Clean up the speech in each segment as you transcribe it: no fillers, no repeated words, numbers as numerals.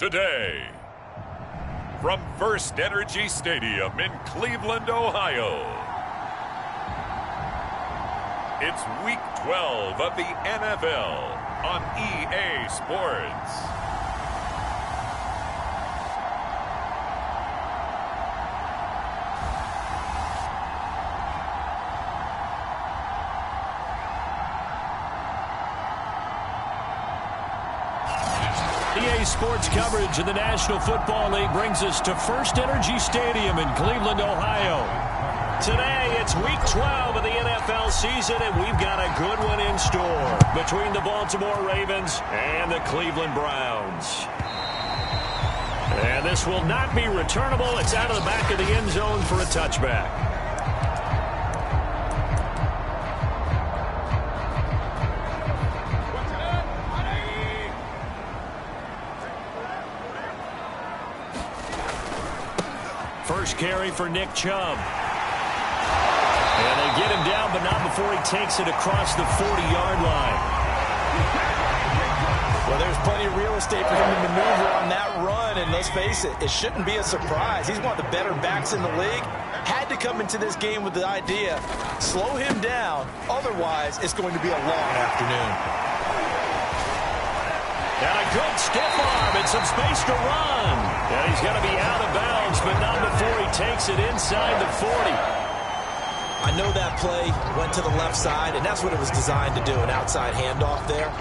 today. From First Energy Stadium in Cleveland, Ohio, it's Week 12 of the NFL on EA Sports. EA Sports coverage of the National Football League brings us to First Energy Stadium in Cleveland, Ohio. Today, it's Week 12 of the NFL season, and we've got a good one in store between the Baltimore Ravens and the Cleveland Browns. And this will not be returnable. It's out of the back of the end zone for a touchback. First carry for Nick Chubb. And they get him down, but not before he takes it across the 40-yard line. Well, there's plenty of real estate for him to maneuver on that run, and let's face it, it shouldn't be a surprise. He's one of the better backs in the league. Had to come into this game with the idea, slow him down, otherwise it's going to be a long afternoon. And a good stiff arm and some space to run. And he's going to be out of bounds, but not before he takes it inside the 40. I know that play went to the left side, and that's what it was designed to do, an outside handoff there.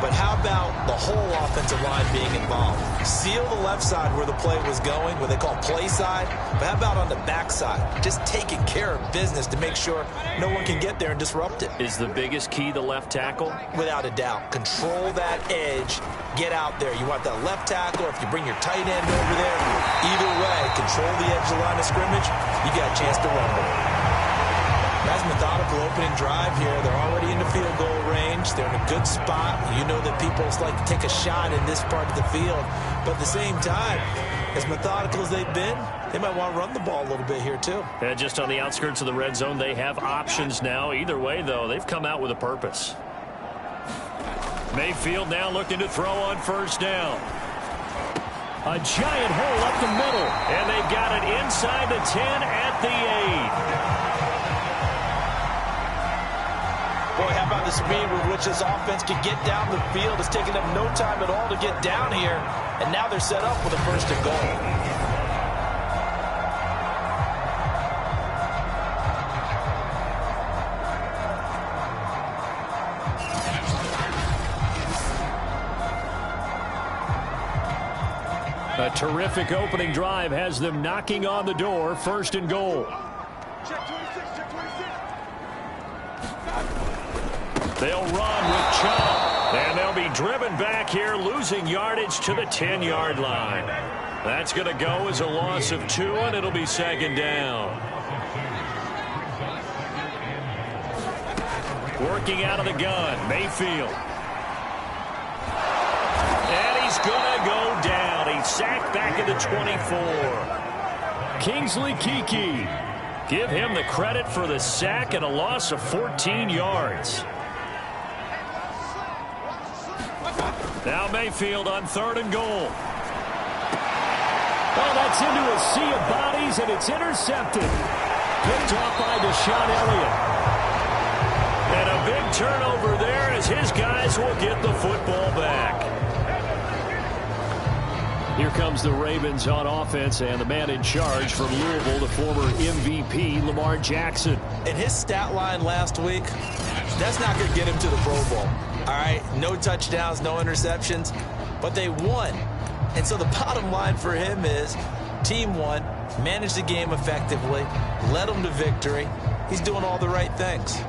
But how about the whole offensive line being involved? Seal the left side where the play was going, what they call play side. But how about on the back side? Just taking care of business to make sure no one can get there and disrupt it. Is the biggest key the left tackle? Without a doubt. Control that edge. Get out there. You want that left tackle. If you bring your tight end over there, either way, control the edge of the line of scrimmage, you got a chance to rumble. Nice methodical opening drive here. They're already in the field goal range. They're in a good spot. You know that people like to take a shot in this part of the field. But at the same time, as methodical as they've been, they might want to run the ball a little bit here too. And just on the outskirts of the red zone, they have options now. Either way, though, they've come out with a purpose. Mayfield now looking to throw on first down. A giant hole up the middle. And they've got it inside the 10 at the 8. Boy, how about the speed with which this offense can get down the field? It's taken them no time at all to get down here, and now they're set up with a first and goal. A terrific opening drive has them knocking on the door, first and goal. They'll run with Chubb, and they'll be driven back here, losing yardage to the 10-yard line. That's going to go as a loss of 2, and it'll be second down. Working out of the gun, Mayfield. And he's going to go down. He's sacked back at the 24. Kingsley Keke. Give him the credit for the sack and a loss of 14 yards. Now Mayfield on third and goal. Oh, that's into a sea of bodies, and it's intercepted. Picked off by Deshaun Elliott. And a big turnover there as his guys will get the football back. Here comes the Ravens on offense, and the man in charge from Louisville, the former MVP, Lamar Jackson. In his stat line last week, that's not going to get him to the Pro Bowl. All right, no touchdowns, no interceptions, but they won. And so the bottom line for him is team won, managed the game effectively, led them to victory. He's doing all the right things.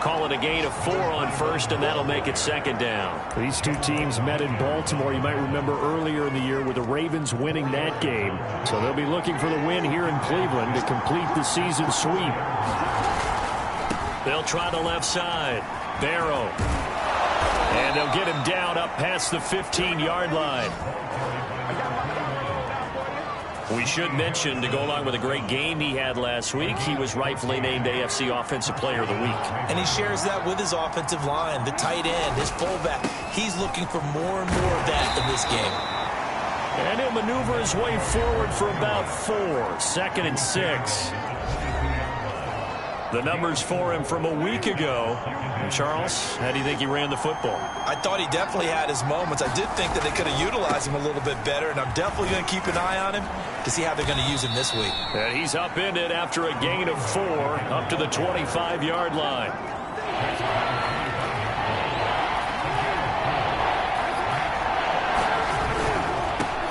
Call it a gain of 4 on first, and that'll make it second down. These two teams met in Baltimore. You might remember earlier in the year with the Ravens winning that game. So they'll be looking for the win here in Cleveland to complete the season sweep. They'll try the left side. Barrow. And they'll get him down up past the 15-yard line. We should mention, to go along with a great game he had last week, he was rightfully named AFC Offensive Player of the Week. And he shares that with his offensive line, the tight end, his fullback. He's looking for more and more of that in this game. And he'll maneuver his way forward for about 4. 2nd and 6. The numbers for him from a week ago. And Charles, how do you think he ran the football? I thought he definitely had his moments. I did think that they could have utilized him a little bit better, and I'm definitely going to keep an eye on him to see how they're going to use him this week. And he's upended after a gain of 4 up to the 25-yard line.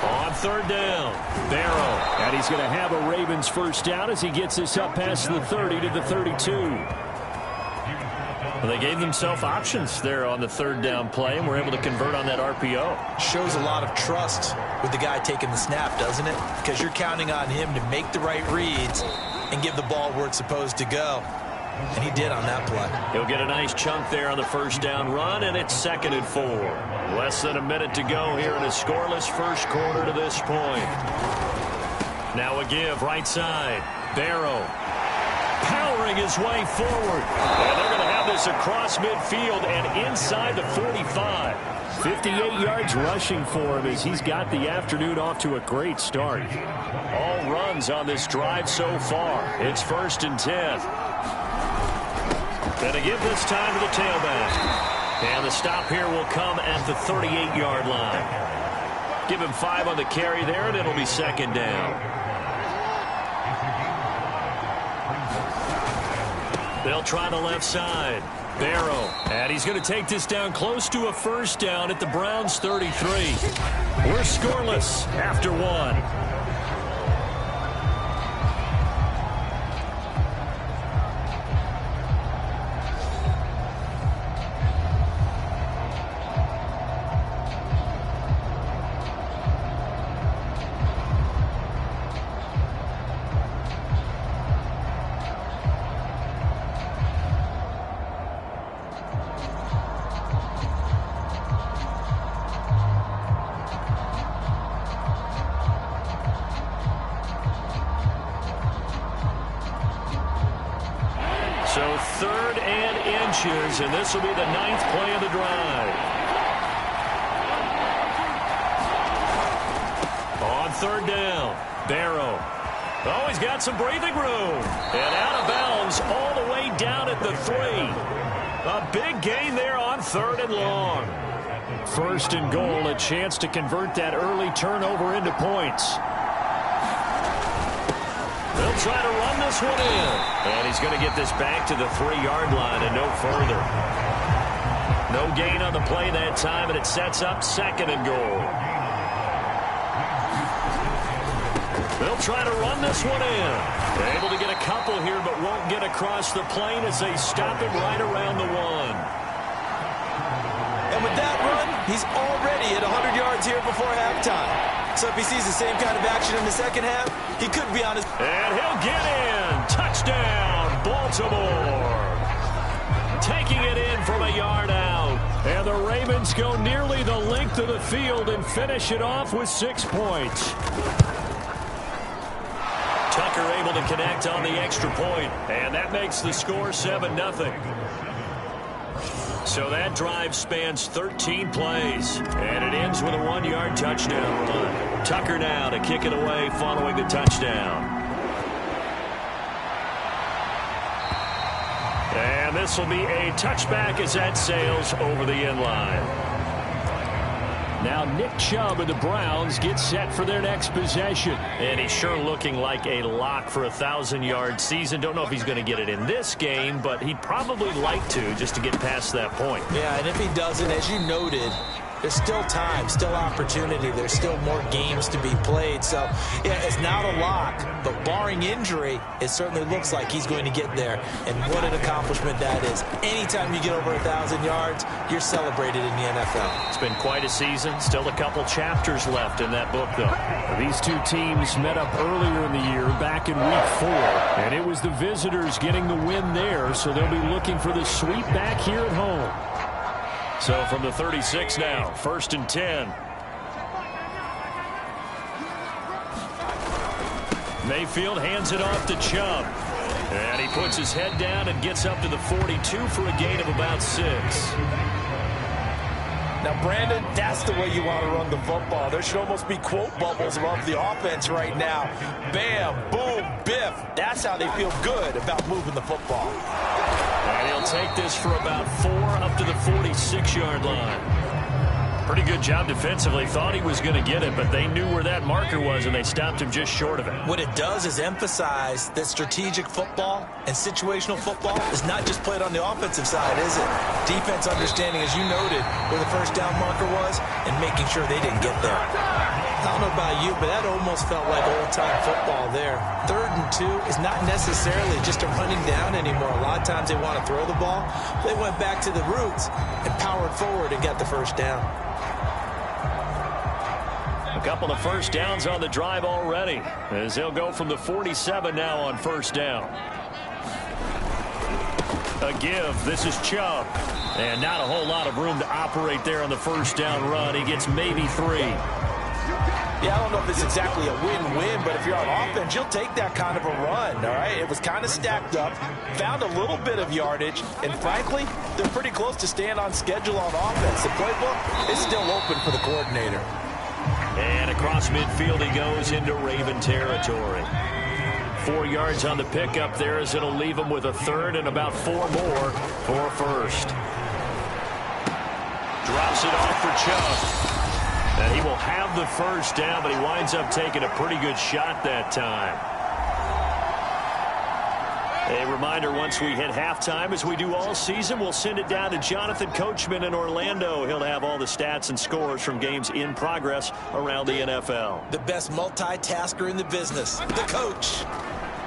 On 3rd down, Barrow. And he's going to have a Ravens first down as he gets this up past the 30 to the 32. Well, they gave themselves options there on the 3rd down play, and were able to convert on that RPO. Shows a lot of trust with the guy taking the snap, doesn't it? Because you're counting on him to make the right reads and give the ball where it's supposed to go. And he did on that play. He'll get a nice chunk there on the first down run, and it's 2nd and 4. Less than a minute to go here in a scoreless first quarter to this point. Now a give, right side. Barrow powering his way forward. And they're going to have this across midfield and inside the 45. 58 yards rushing for him as he's got the afternoon off to a great start. All runs on this drive so far. It's 1st and 10. Going to give this time to the tailback. And the stop here will come at the 38-yard line. Give him 5 on the carry there, and it'll be 2nd down. They'll try the left side. Barrow. And he's going to take this down close to a first down at the Browns' 33. We're scoreless after 1. So 3rd and inches, and this will be the 9th play of the drive. On 3rd down, Barrow. Oh, he's got some breathing room. And out of bounds all the way down at the 3. A big gain there on 3rd and long. 1st and goal, a chance to convert that early turnover into points. They'll try to run this one in. And he's going to get this back to the 3-yard line and no further. No gain on the play that time, and it sets up 2nd and goal. They'll try to run this one in. They're able to get a couple here, but won't get across the plane as they stop him right around the 1. And with that run, he's already at 100 yards here before halftime. So if he sees the same kind of action in the second half, he could be on his... And he'll get in. Touchdown, Baltimore. Taking it in from a yard out. And the Ravens go nearly the length of the field and finish it off with 6 points. Tucker able to connect on the extra point. And that makes the score 7-0. So that drive spans 13 plays, and it ends with a 1-yard touchdown run. Tucker now to kick it away following the touchdown. And this will be a touchback as that sails over the end line. Now Nick Chubb of the Browns gets set for their next possession. And he's sure looking like a lock for a 1,000-yard season. Don't know if he's going to get it in this game, but he'd probably like to just to get past that point. Yeah, and if he doesn't, as you noted, there's still time, still opportunity. There's still more games to be played. So, yeah, it's not a lock, but barring injury, it certainly looks like he's going to get there. And what an accomplishment that is. Anytime you get over 1,000 yards, you're celebrated in the NFL. It's been quite a season. Still a couple chapters left in that book, though. These two teams met up earlier in the year, back in Week 4, and it was the visitors getting the win there, so they'll be looking for the sweep back here at home. So from the 36 now, 1st and 10. Mayfield hands it off to Chubb. And he puts his head down and gets up to the 42 for a gain of about 6. Now, Brandon, that's the way you want to run the football. There should almost be quote bubbles above the offense right now. Bam, boom, biff. That's how they feel good about moving the football. And he'll take this for about 4 up to the 46-yard line. Pretty good job defensively. Thought he was going to get it, but they knew where that marker was, and they stopped him just short of it. What it does is emphasize that strategic football and situational football is not just played on the offensive side, is it? Defense understanding, as you noted, where the first down marker was and making sure they didn't get there. I don't know about you, but that almost felt like old-time football there. 3rd and 2 is not necessarily just a running down anymore. A lot of times they want to throw the ball. They went back to the roots and powered forward and got the first down. A couple of first downs on the drive already, as they'll go from the 47 now on 1st down. A give. This is Chubb. And not a whole lot of room to operate there on the 1st down run. He gets maybe 3. Yeah, I don't know if it's exactly a win-win, but if you're on offense, you'll take that kind of a run, all right? It was kind of stacked up, found a little bit of yardage, and frankly, they're pretty close to staying on schedule on offense. The playbook is still open for the coordinator. And across midfield he goes into Raven territory. 4 yards on the pickup there, as it'll leave him with a 3rd and about 4 more for 1st. Drops it off for Chubb. And he will have the 1st down, but he winds up taking a pretty good shot that time. A reminder, once we hit halftime, as we do all season, we'll send it down to Jonathan Coachman in Orlando. He'll have all the stats and scores from games in progress around the NFL. The best multitasker in the business, the coach.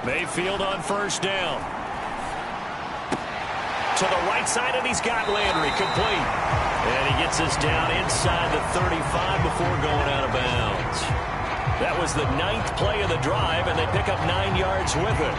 Mayfield on 1st down. To the right side, and he's got Landry complete. And he gets us down inside the 35 before going out of bounds. That was the 9th play of the drive, and they pick up 9 yards with it.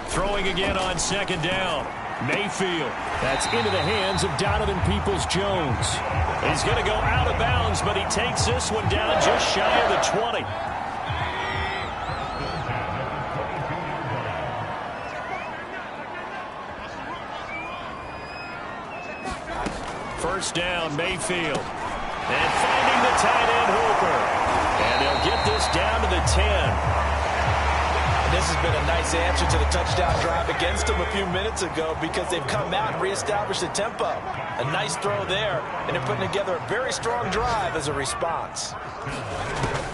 Throwing again on 2nd down. Mayfield. That's into the hands of Donovan Peoples-Jones. He's going to go out of bounds, but he takes this one down just shy of the 20. First down, Mayfield. And finding the tight end, Hooper. And they'll get this down to the 10. This has been a nice answer to the touchdown drive against them a few minutes ago, because they've come out and reestablished the tempo. A nice throw there, and they're putting together a very strong drive as a response.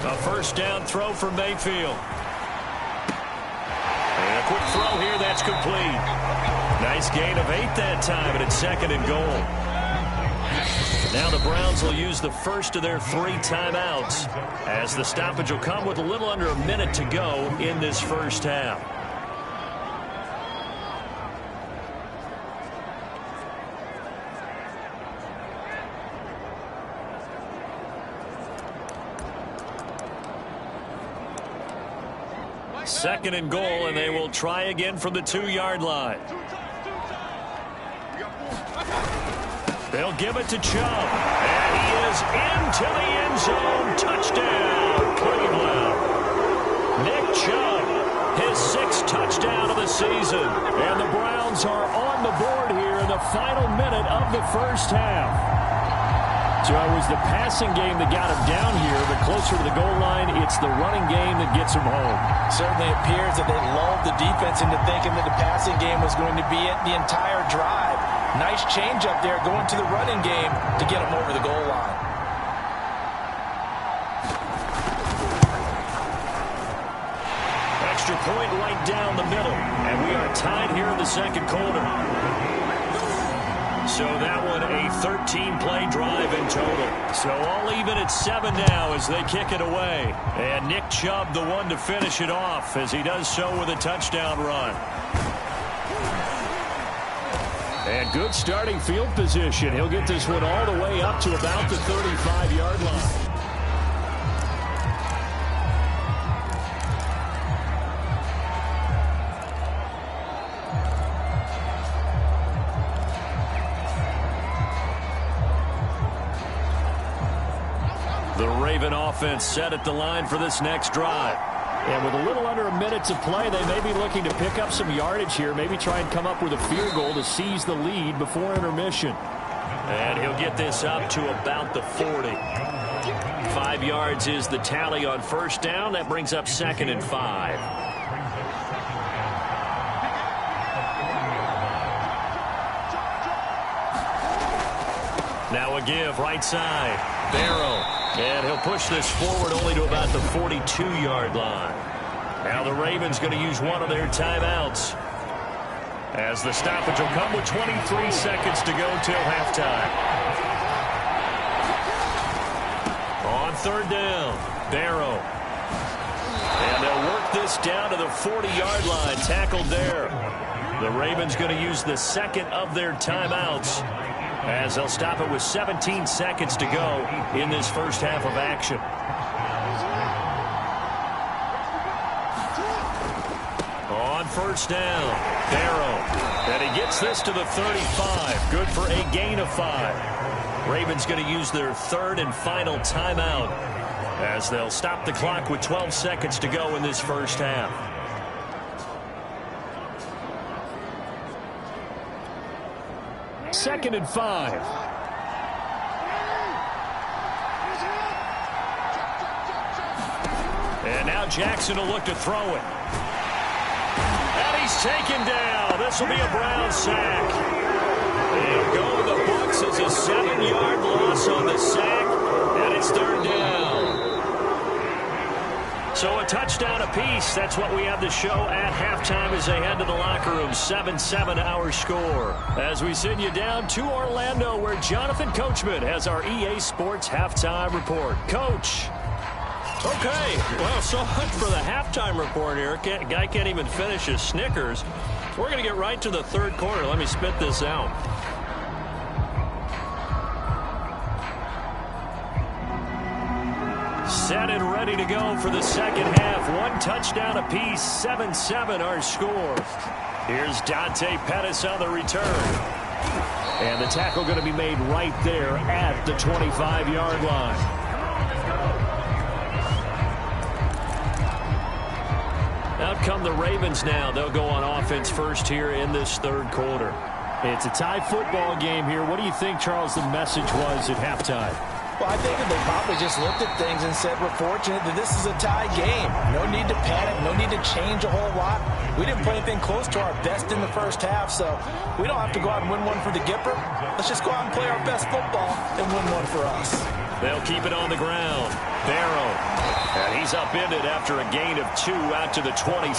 A 1st down throw for Mayfield. And a quick throw here, that's complete. Nice gain of 8 that time, and it's 2nd and goal. Now the Browns will use the first of their 3 timeouts, as the stoppage will come with a little under a minute to go in this first half. Second and goal, and they will try again from the 2-yard line. They'll give it to Chubb. And he is into the end zone. Touchdown, Cleveland. Nick Chubb, his 6th touchdown of the season. And the Browns are on the board here in the final minute of the first half. So it was the passing game that got him down here, but closer to the goal line, it's the running game that gets him home. Certainly appears that they lulled the defense into thinking that the passing game was going to be it the entire drive. Nice change up there going to the running game to get him over the goal line. extra point right down the middle. And we are tied here in the second quarter. So that one a 13-play drive in total. So all even at 7 now as they kick it away. And Nick Chubb the one to finish it off as he does so with a touchdown run. And good starting field position. He'll get this one all the way up to about the 35-yard line. The Raven offense set at the line for this next drive. And with a little under a minute to play, they may be looking to pick up some yardage here, maybe try and come up with a field goal to seize the lead before intermission. And he'll get this up to about the 40. 5 yards is the tally on first down. That brings up 2nd and 5. Now a give right side. Barrow. And he'll push this forward only to about the 42-yard line. Now the Ravens going to use one of their timeouts, as the stoppage will come with 23 seconds to go till halftime. On third down, Barrow. And they'll work this down to the 40-yard line, tackled there. The Ravens going to use the second of their timeouts, as they'll stop it with 17 seconds to go in this first half of action. On first down, Barrow. And he gets this to the 35. Good for a gain of 5. Ravens going to use their third and final timeout, as they'll stop the clock with 12 seconds to go in this first half. Second and 5. And now Jackson will look to throw it. And he's taken down. This will be a Brown sack. They'll go to the books as a 7-yard loss on the sack, and it's third down. So a touchdown apiece. That's what we have to show at halftime as they head to the locker room. 7-7 our score. As we send you down to Orlando, where Jonathan Coachman has our EA Sports halftime report. Coach. Okay, well, so much for the halftime report here. Guy can't even finish his Snickers. We're going to get right to the third quarter. Let me spit this out. Set and ready to go for the second half. One touchdown apiece. 7-7 our score. Here's Dante Pettis on the return. And the tackle going to be made right there at the 25-yard line. Out come the Ravens now. They'll go on offense first here in this third quarter. It's a tie football game here. What do you think, Charles, the message was at halftime? Well, I think they probably just looked at things and said, we're fortunate that this is a tie game. No need to panic. No need to change a whole lot. We didn't play anything close to our best in the first half, so we don't have to go out and win one for the Gipper. Let's just go out and play our best football and win one for us. They'll keep it on the ground. Barrow. And he's upended after a gain of 2 out to the 27.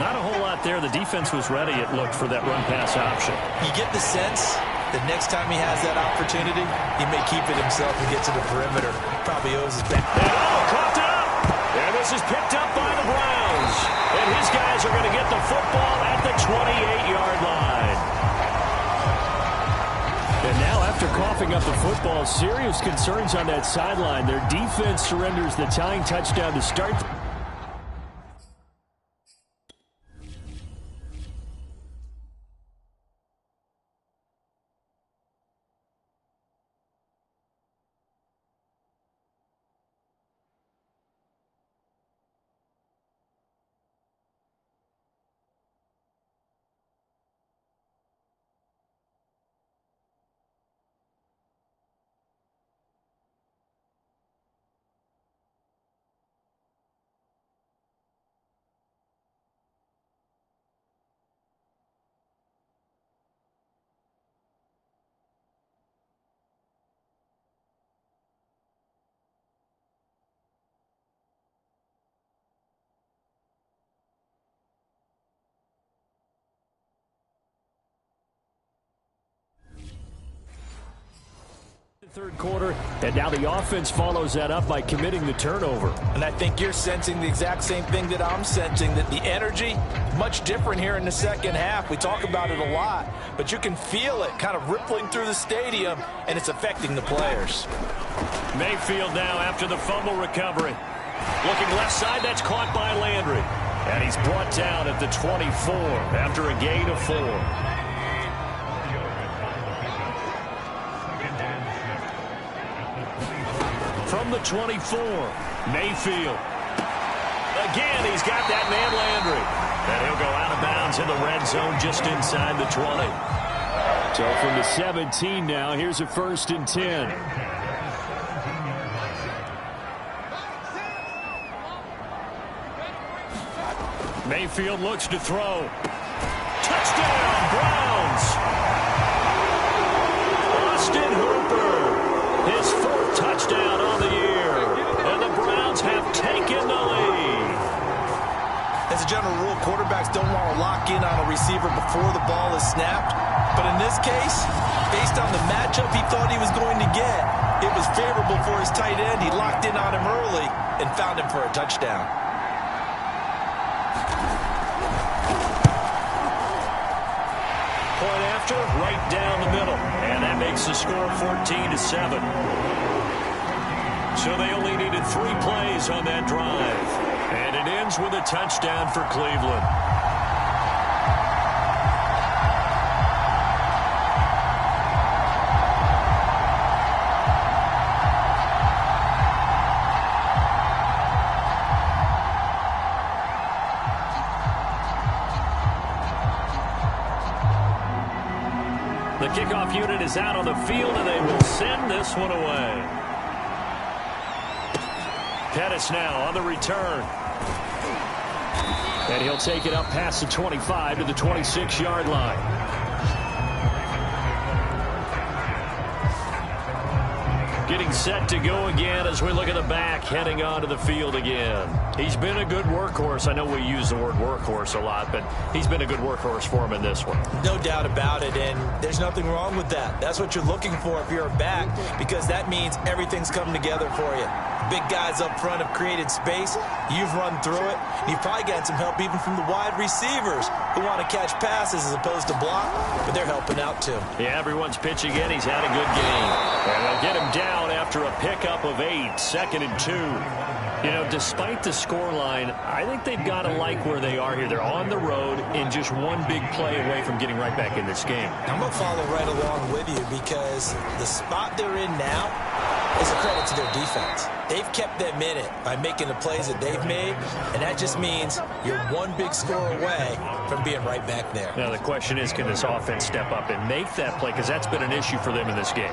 Not a whole lot there. The defense was ready, it looked, for that run-pass option. You get the sense that next time he has that opportunity, he may keep it himself and get to the perimeter. Probably owes his back. Caught up. And this is picked up by the Browns. And his guys are going to get the football at the 28-yard line. And now, after coughing up the football, serious concerns on that sideline. Their defense surrenders the tying touchdown to start. Third quarter, and now the offense follows that up by committing the turnover. And I think you're sensing the exact same thing that I'm sensing, that the energy, much different here in the second half. We talk about it a lot, but you can feel it kind of rippling through the stadium, and it's affecting the players. Mayfield now after the fumble recovery. Looking left side, that's caught by Landry. And he's brought down at the 24 after a gain of 4. From the 24, Mayfield. Again, he's got that man Landry. And he'll go out of bounds in the red zone just inside the 20. So from the 17 now, here's a 1st and 10. Mayfield looks to throw. Touchdown, Browns! Austin Hooper, his 4th touchdown on the year, and the Browns have taken the lead. As a general rule, quarterbacks don't want to lock in on a receiver before the ball is snapped. But in this case, based on the matchup he thought he was going to get, it was favorable for his tight end. He locked in on him early and found him for a touchdown. Point after, right down the middle. And that makes the score 14-7. So they only needed 3 plays on that drive. And it ends with a touchdown for Cleveland. The kickoff unit is out on the field, and they will send this one away. Pettis now on the return. And he'll take it up past the 25 to the 26-yard line. Getting set to go again as we look at the back, heading onto the field again. He's been a good workhorse. I know we use the word workhorse a lot, but he's been a good workhorse for him in this one. No doubt about it, and there's nothing wrong with that. That's what you're looking for if you're a back, because that means everything's coming together for you. Big guys up front have created space. You've run through it. You've probably gotten some help even from the wide receivers who want to catch passes as opposed to block, but they're helping out too. Yeah, everyone's pitching in. He's had a good game. And they'll get him down after a pickup of 8, 2nd and 2. You know, despite the scoreline, I think they've got to like where they are here. They're on the road and just one big play away from getting right back in this game. I'm going to follow right along with you because the spot they're in now is a credit to their defense. They've kept them in it by making the plays that they've made, and that just means you're one big score away from being right back there. Now, the question is, can this offense step up and make that play? Because that's been an issue for them in this game.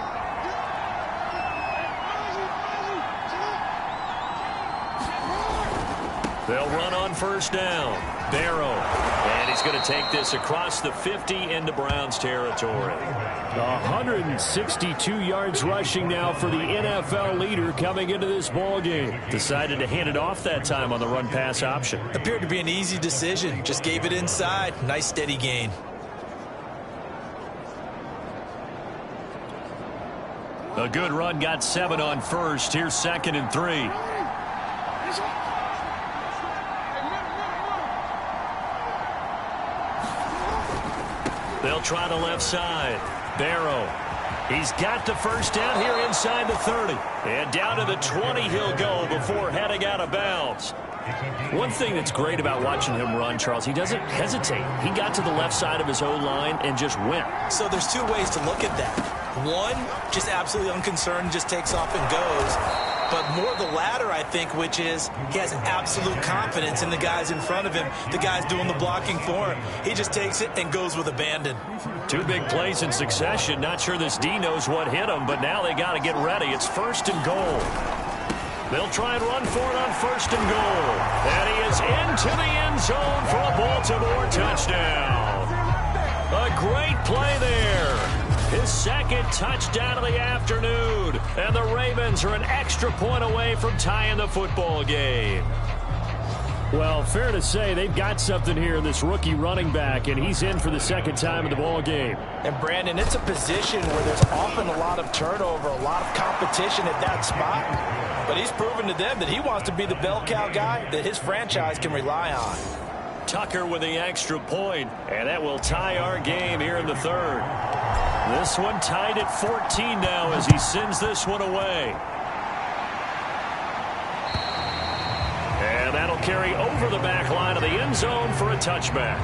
They'll run on 1st down. Barrow. And he's going to take this across the 50 into Browns territory. 162 yards rushing now for the NFL leader coming into this ball game. Decided to hand it off that time on the run-pass option. Appeared to be an easy decision. Just gave it inside. Nice steady gain. A good run, got 7 on 1st. Here's 2nd and 3. They'll try the left side. Barrow. He's got the 1st down here inside the 30. And down to the 20 he'll go before heading out of bounds. One thing that's great about watching him run, Charles, he doesn't hesitate. He got to the left side of his O-line and just went. So there's 2 ways to look at that. One, just absolutely unconcerned, just takes off and goes. But more the latter, I think, which is he has absolute confidence in the guys in front of him, the guys doing the blocking for him. He just takes it and goes with abandon. 2 big plays in succession. Not sure this D knows what hit him, but now they got to get ready. It's 1st and goal. They'll try and run for it on 1st and goal. And he is into the end zone for a Baltimore touchdown. A great play there. His 2nd touchdown of the afternoon. And the Ravens are an extra point away from tying the football game. Well, fair to say they've got something here in this rookie running back, and he's in for the second time in the ball game. And, Brandon, it's a position where there's often a lot of turnover, a lot of competition at that spot. But he's proven to them that he wants to be the bell cow guy that his franchise can rely on. Tucker with the extra point, and that will tie our game here in the third. This one tied at 14 now as he sends this one away. And that'll carry over the back line of the end zone for a touchback.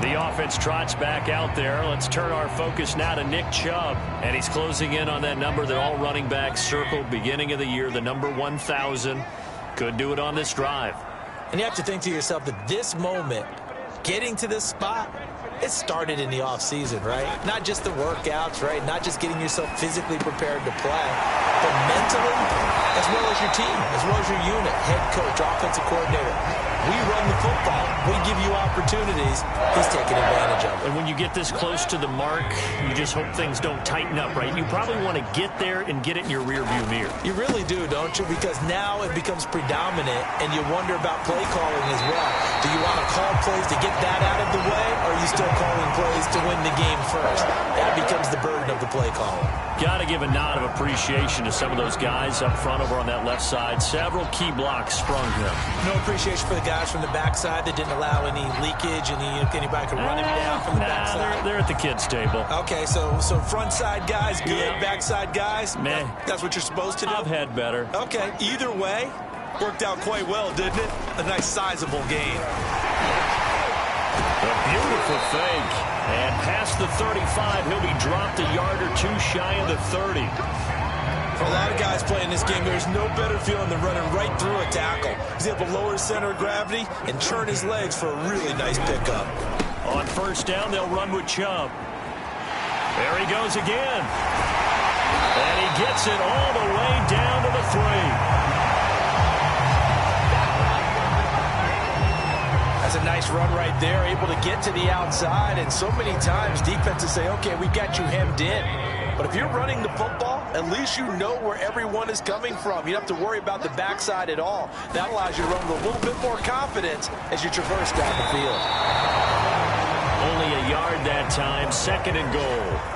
The offense trots back out there. Let's turn our focus now to Nick Chubb. And he's closing in on that number that all running backs circled beginning of the year, the number 1,000. Could do it on this drive. And you have to think to yourself that this moment, getting to this spot, it started in the offseason, right? Not just the workouts, right? Not just getting yourself physically prepared to play, but mentally, as well as your team, as well as your unit, head coach, offensive coordinator. We run the football. We give you opportunities. He's taking advantage of it. And when you get this close to the mark, you just hope things don't tighten up, right? You probably want to get there and get it in your rearview mirror. You really do, don't you? Because now it becomes predominant, and you wonder about play calling as well. Do you want to call plays to get that out of the way, or are you still calling plays to win the game first? That becomes the burden of the play calling. Got to give a nod of appreciation to some of those guys up front over on that left side. Several key blocks sprung here. No appreciation for the guys from the backside that didn't allow any leakage and anybody could run him down from the backside. They're at the kids' table. Okay, so front side guys good, yeah. Backside guys, man, that's what you're supposed to do? I've had better. Okay, either way, worked out quite well, didn't it? A nice sizable gain. A beautiful fake. And past the 35, he'll be dropped a yard or two shy of the 30. For a lot of guys playing this game, there's no better feeling than running right through a tackle. He's able to lower his center of gravity and turn his legs for a really nice pickup. On first down, they'll run with Chubb. There he goes again. And he gets it all the way down to the 3. That's a nice run right there, able to get to the outside, and so many times defenses say, okay, we've got you hemmed in. But if you're running the football, at least you know where everyone is coming from. You don't have to worry about the backside at all. That allows you to run with a little bit more confidence as you traverse down the field. Only a yard that time, 2nd and goal.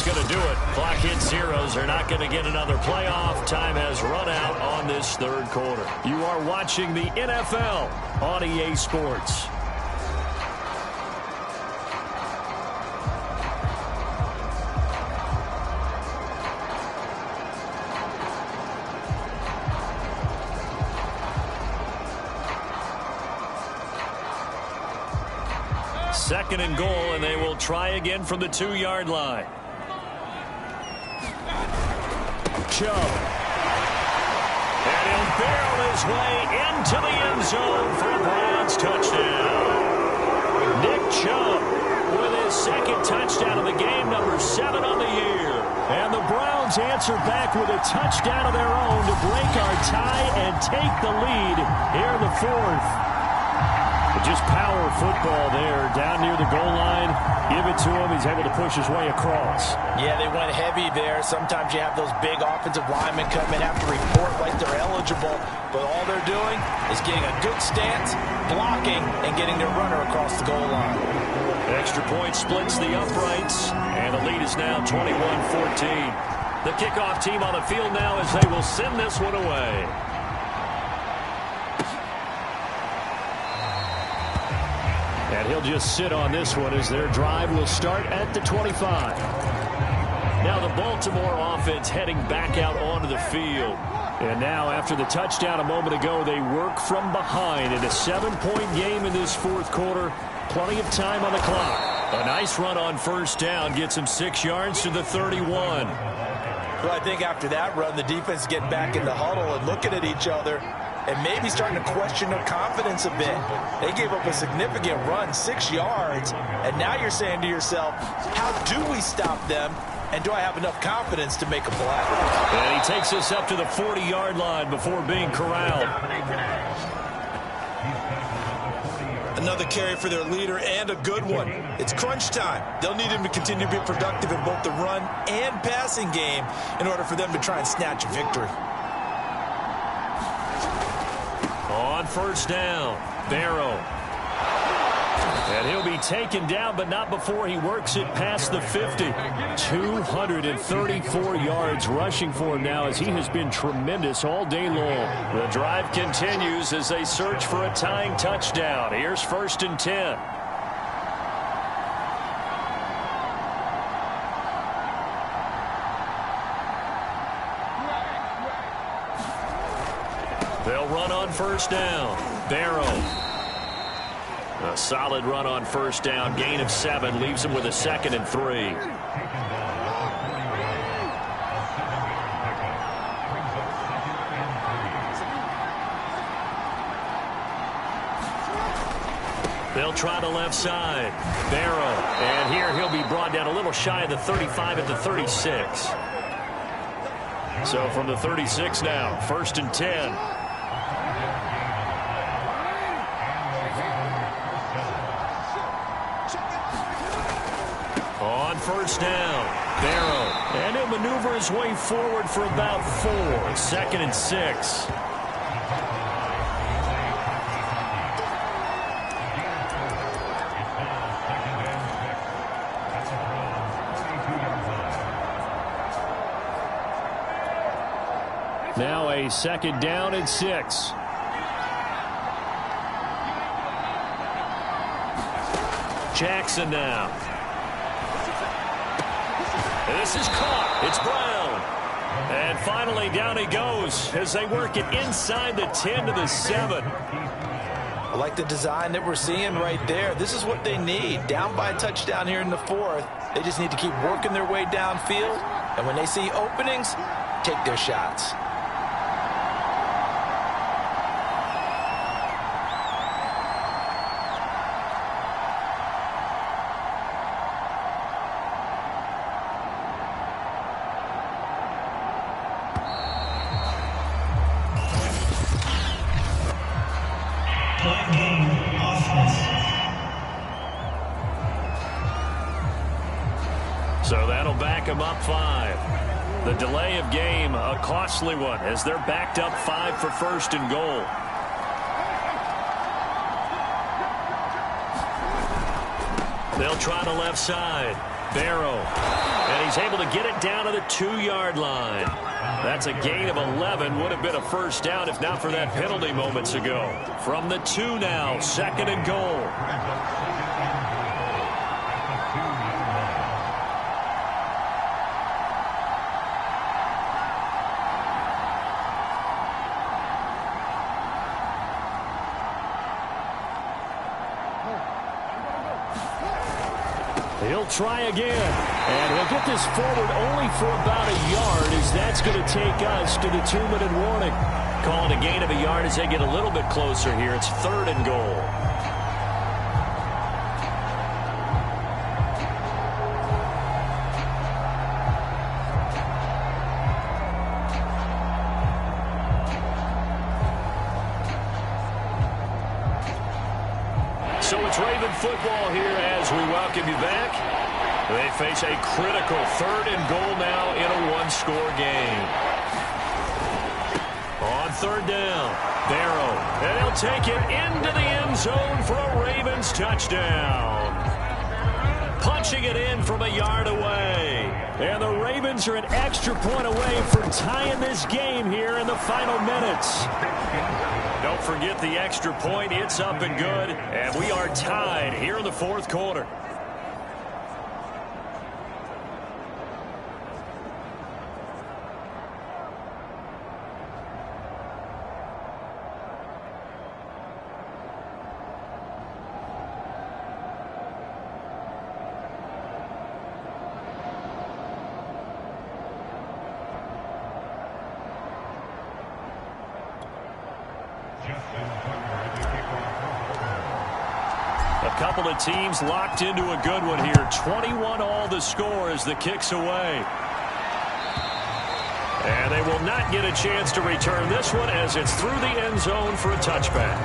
Going to do it. Clock hits zeros. They're not going to get another playoff. Time has run out on this third quarter. You are watching the NFL on EA Sports. Second and goal, and they will try again from the 2-yard line. Chubb. And he'll barrel his way into the end zone for a Browns touchdown. Nick Chubb with his 2nd touchdown of the game, number 7 on the year. And the Browns answer back with a touchdown of their own to break our tie and take the lead here in the 4th. Just power football there down near the goal line. Give it to him. He's able to push his way across. Yeah, they went heavy there. Sometimes you have those big offensive linemen come in, have to report like they're eligible. But all they're doing is getting a good stance, blocking, and getting their runner across the goal line. Extra point splits the uprights, and the lead is now 21-14. The kickoff team on the field now as they will send this one away. And he'll just sit on this one as their drive will start at the 25. Now the Baltimore offense heading back out onto the field. And now after the touchdown a moment ago, they work from behind in a 7-point game in this 4th quarter. Plenty of time on the clock. A nice run on first down gets him 6 yards to the 31. Well, I think after that run, the defense is getting back in the huddle and looking at each other. and maybe starting to question their confidence a bit. They gave up a significant run, 6 yards, and now you're saying to yourself, how do we stop them? And do I have enough confidence to make a play? And he takes us up to the 40-yard line before being corralled. Another carry for their leader, and a good one. It's crunch time. They'll need him to continue to be productive in both the run and passing game in order for them to try and snatch a victory. On first down, Barrow. And he'll be taken down, but not before he works it past the 50. 234 yards rushing for him now, as he has been tremendous all day long. The drive continues as they search for a tying touchdown. Here's 1st and 10. They'll run on first down. Barrow. A solid run on first down. Gain of 7 leaves him with a 2nd and 3. They'll try the left side. Barrow. And here he'll be brought down a little shy of the 35 at the 36. So from the 36 now, 1st and 10. On first down, Barrow. And he'll maneuver his way forward for about 4. 2nd and 6. Now a 2nd down and 6. Jackson now. This is caught. It's Brown. And finally down he goes as they work it inside the 10 to the 7. I like the design that we're seeing right there. This is what they need. Down by a touchdown here in the 4th. They just need to keep working their way downfield. And when they see openings, take their shots. So that'll back them up 5. The delay of game, a costly one, as they're backed up 5 for 1st and goal. They'll try the left side. Barrow. And he's able to get it down to the 2-yard line. That's a gain of 11. Would have been a 1st down if not for that penalty moments ago. From the 2 now, 2nd and goal. He'll try again, and he'll get this forward only for about a yard, as that's going to take us to the 2-minute warning. Calling a gain of a yard as they get a little bit closer here. It's 3rd and goal. So it's Raven football here as we welcome you back. They face a critical 3rd and goal now in a 1-score game. On 3rd down, Barrow. And he'll take it into the end zone for a Ravens touchdown. Punching it in from a yard away. And the Ravens are an extra point away from tying this game here in the final minutes. Don't forget the extra point. It's up and good. And we are tied here in the 4th quarter. couple of teams locked into a good one here. 21-all the score as the kick's away. And they will not get a chance to return this one as it's through the end zone for a touchback.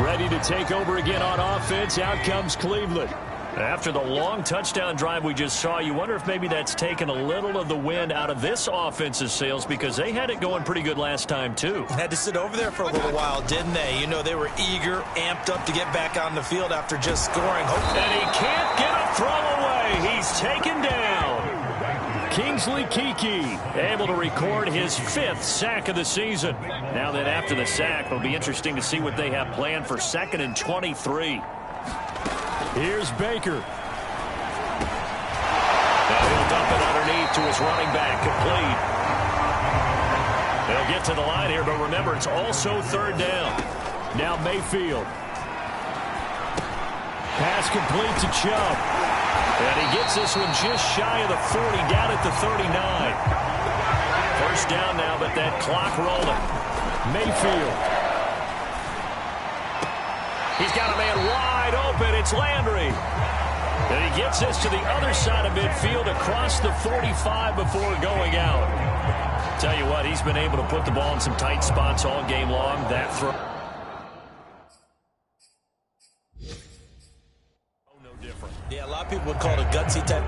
Ready to take over again on offense. Out comes Cleveland. After the long touchdown drive we just saw, you wonder if maybe that's taken a little of the wind out of this offense's sails because they had it going pretty good last time, too. Had to sit over there for a little while, didn't they? You know, they were eager, amped up to get back on the field after just scoring. And he can't get a throw away. He's taken down. Kingsley Keke able to record his 5th sack of the season. Now that after the sack, it'll be interesting to see what they have planned for 2nd and 23. Here's Baker. Now he'll dump it underneath to his running back, complete. They'll get to the line here, but remember, it's also 3rd down. Now Mayfield. Pass complete to Chubb. And he gets this one just shy of the 40, down at the 39. 1st down now, but that clock rolling. Mayfield. He's got a man wide open. It's Landry. And he gets this to the other side of midfield across the 45 before going out. Tell you what, he's been able to put the ball in some tight spots all game long. That throw. No different. Yeah, a lot of people would call it a gutsy type.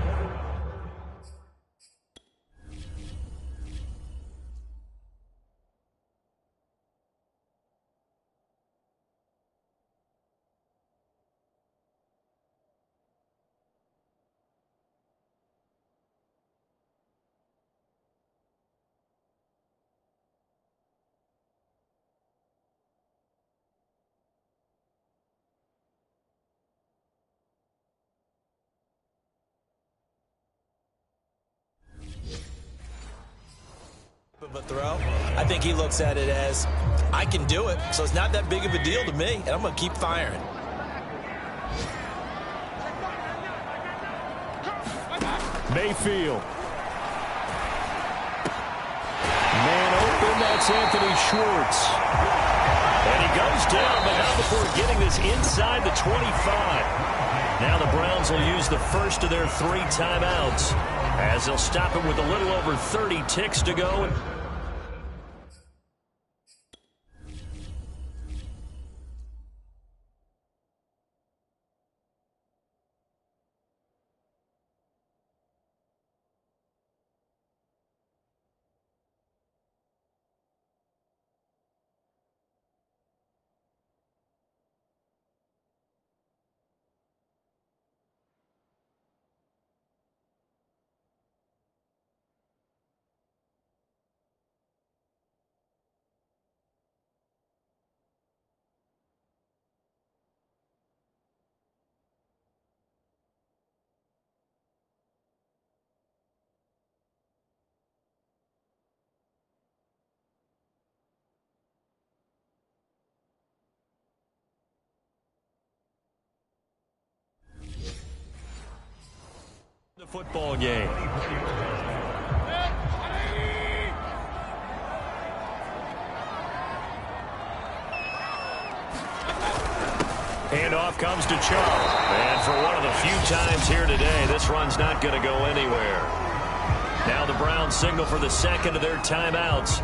Of a throw. I think he looks at it as, I can do it, so it's not that big of a deal to me, and I'm going to keep firing. Mayfield. Man open, that's Anthony Schwartz. And he goes down, but not before getting this inside the 25. Now the Browns will use the first of their 3 timeouts as they'll stop it with a little over 30 ticks to go. The football game. Handoff comes to Chubb. And for one of the few times here today, this run's not going to go anywhere. Now the Browns signal for the 2nd of their timeouts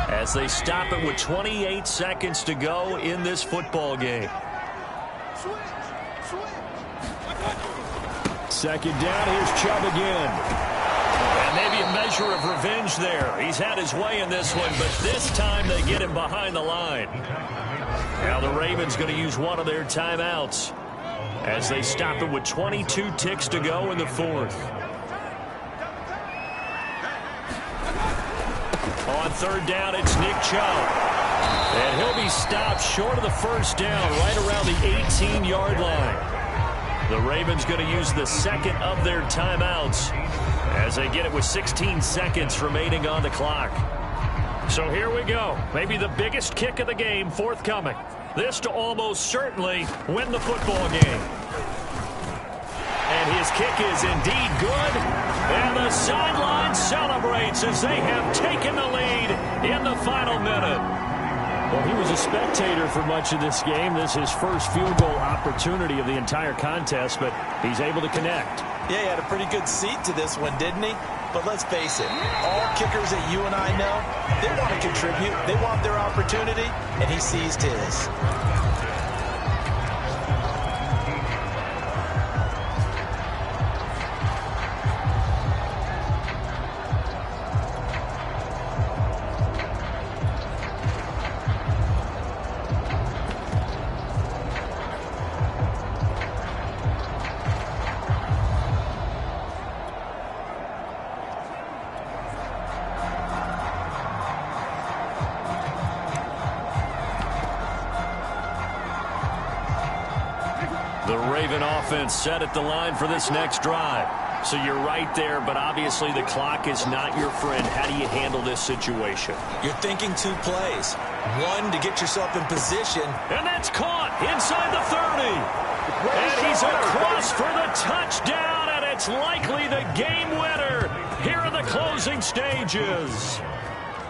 as they stop it with 28 seconds to go in this football game. 2nd down, here's Chubb again. And maybe a measure of revenge there. He's had his way in this one, but this time they get him behind the line. Now the Ravens going to use one of their timeouts as they stop it with 22 ticks to go in the 4th. On 3rd down, it's Nick Chubb. And he'll be stopped short of the 1st down, right around the 18-yard line. The Ravens going to use the 2nd of their timeouts as they get it with 16 seconds remaining on the clock. So here we go. Maybe the biggest kick of the game forthcoming. This to almost certainly win the football game. And his kick is indeed good. And the sideline celebrates as they have taken the lead in the final minute. Well, he was a spectator for much of this game. This is his first field goal opportunity of the entire contest, but he's able to connect. Yeah, he had a pretty good seat to this one, didn't he? But let's face it, all kickers that you and I know, they want to contribute. They want their opportunity, and he seized his. The Raven offense set at the line for this next drive. So you're right there, but obviously the clock is not your friend. How do you handle this situation? You're thinking 2 plays. One, to get yourself in position. And that's caught inside the 30. And he's across for the touchdown, and it's likely the game winner here in the closing stages.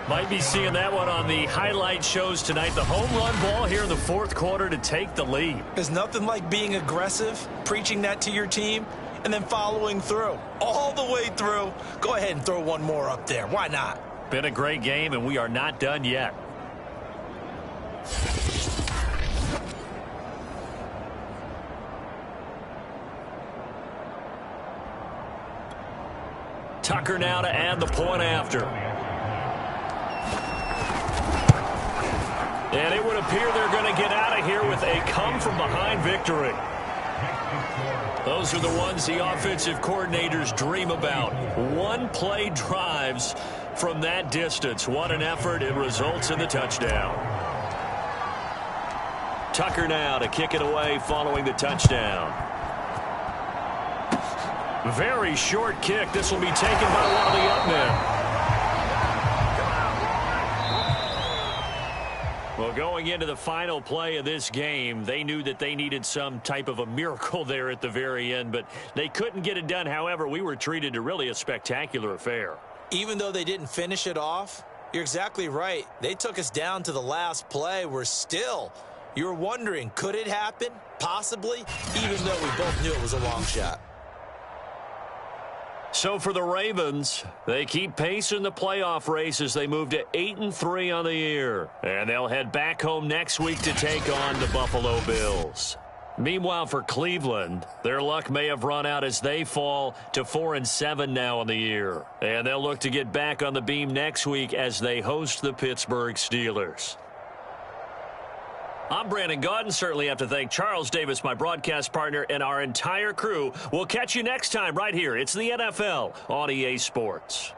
Might be seeing that one on the highlight shows tonight. The home run ball here in the 4th quarter to take the lead. There's nothing like being aggressive, preaching that to your team, and then following through. All the way through. Go ahead and throw one more up there. Why not? Been a great game, and we are not done yet. Tucker now to add the point after. And it would appear they're going to get out of here with a come-from-behind victory. Those are the ones the offensive coordinators dream about. One-play drives from that distance. What an effort. It results in the touchdown. Tucker now to kick it away following the touchdown. Very short kick. This will be taken by one of the up men. Well, going into the final play of this game, they knew that they needed some type of a miracle there at the very end, but they couldn't get it done. However, we were treated to really a spectacular affair. Even though they didn't finish it off, you're exactly right. They took us down to the last play. We're still, you were wondering, could it happen? Possibly, even though we both knew it was a long shot. So for the Ravens, they keep pace in the playoff race as they move to 8-3 on the year. And they'll head back home next week to take on the Buffalo Bills. Meanwhile, for Cleveland, their luck may have run out as they fall to 4-7 now on the year. And they'll look to get back on the beam next week as they host the Pittsburgh Steelers. I'm Brandon Gaudin. Certainly have to thank Charles Davis, my broadcast partner, and our entire crew. We'll catch you next time right here. It's the NFL on EA Sports.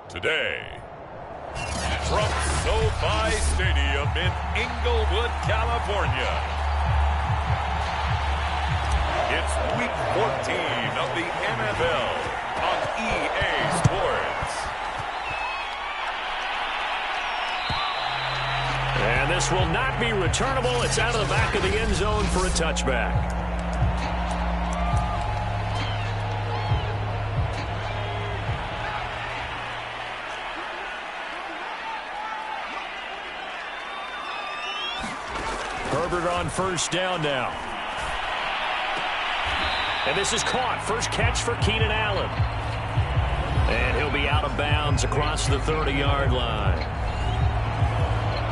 today. From SoFi Stadium in Inglewood, California, it's Week 14 of the NFL on EA Sports. And this will not be returnable. It's out of the back of the end zone for a touchback. Herbert on first down now. And this is caught. First catch for Keenan Allen. And he'll be out of bounds across the 30-yard line.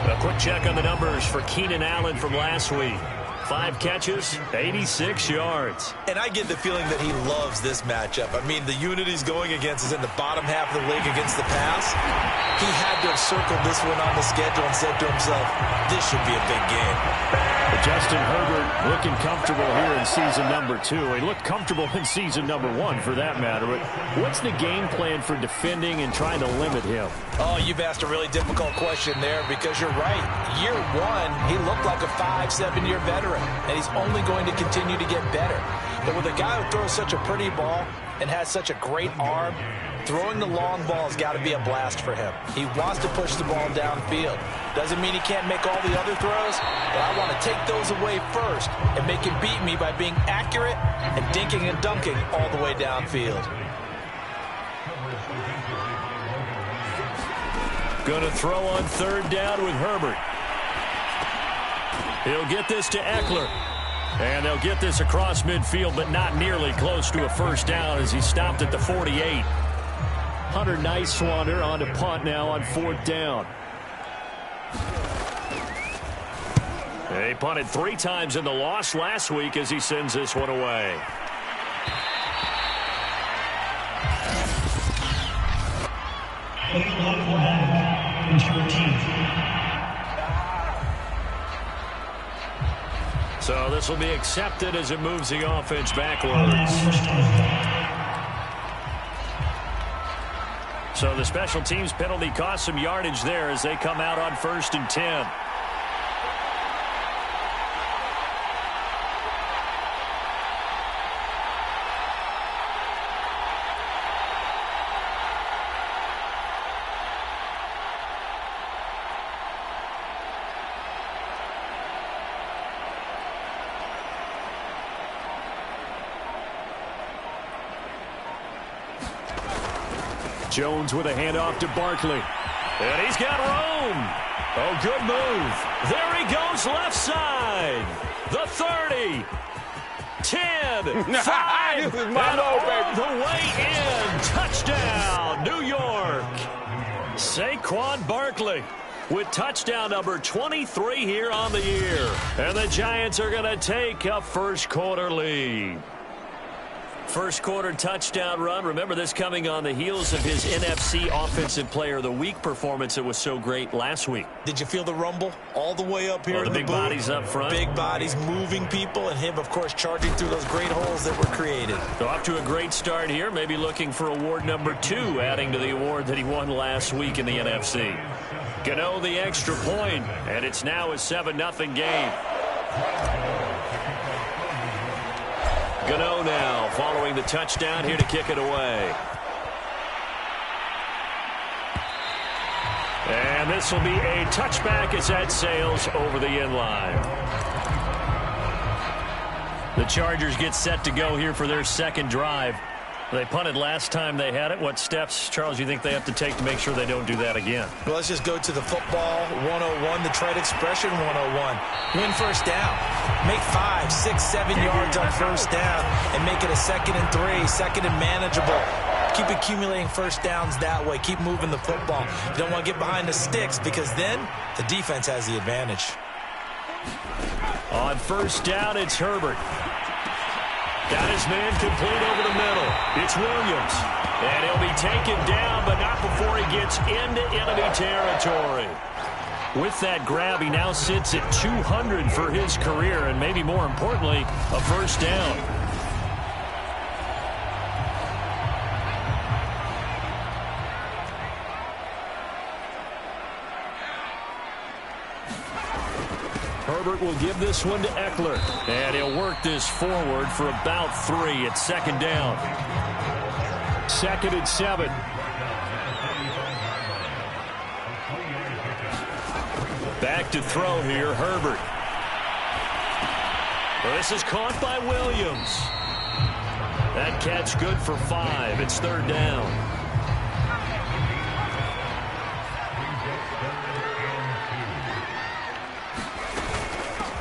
A quick check on the numbers for Keenan Allen from last week. 5 catches, 86 yards. And I get the feeling that he loves this matchup. I mean, the unit he's going against is in the bottom half of the league against the pass. He had to have circled this one on the schedule and said to himself, this should be a big game. Justin Herbert looking comfortable here in season number 2. He looked comfortable in season number 1, for that matter. But what's the game plan for defending and trying to limit him? Oh, you've asked a really difficult question there, because you're right. Year 1, he looked like a 5-7-year veteran, and he's only going to continue to get better. But with a guy who throws such a pretty ball and has such a great arm, throwing the long ball has got to be a blast for him. He wants to push the ball downfield. Doesn't mean he can't make all the other throws, but I want to take those away first and make him beat me by being accurate and dinking and dunking all the way downfield. Going to throw on third down with Herbert. He'll get this to Eckler. And they'll get this across midfield, but not nearly close to a first down as he stopped at the 48. Hunter Nicewander on to punt now on fourth down. He punted 3 times in the loss last week as he sends this one away. So this will be accepted as it moves the offense backwards. So the special teams penalty cost some yardage there as they come out on 1st and 10. Jones with a handoff to Barkley. And he's got room. Oh, good move. There he goes left side. The 30. 10. 5. And all the way in. Touchdown, New York. Saquon Barkley with touchdown number 23 here on the year. And the Giants are going to take a first quarter lead. First quarter touchdown run. Remember, this coming on the heels of his NFC Offensive Player of the Week performance that was so great last week. Did you feel the rumble all the way up here? The big bodies up front. Big bodies moving people, and him, of course, charging through those great holes that were created. So off to a great start here. Maybe looking for award number 2, adding to the award that he won last week in the NFC. Gano the extra point, and it's now a 7-0 game. Gano now following the touchdown here to kick it away. And this will be a touchback as that sails over the end line. The Chargers get set to go here for their second drive. They punted last time they had it. What steps, Charles, you think they have to take to make sure they don't do that again? Well, let's just go to the football 101, the trade expression 101. Win first down. Make 5, 6, 7 yards on first down and make it a 2nd and 3, 2nd and manageable. Keep accumulating first downs that way. Keep moving the football. You don't want to get behind the sticks because then the defense has the advantage. On first down, it's Herbert. Got his man complete over the middle. It's Williams. And he'll be taken down, but not before he gets into enemy territory. With that grab, he now sits at 200 for his career, and maybe more importantly, a first down. Herbert will give this one to Eckler. And he'll work this forward for about 3. It's second down. 2nd and 7. Back to throw here, Herbert. This is caught by Williams. That catch good for 5. It's 3rd down.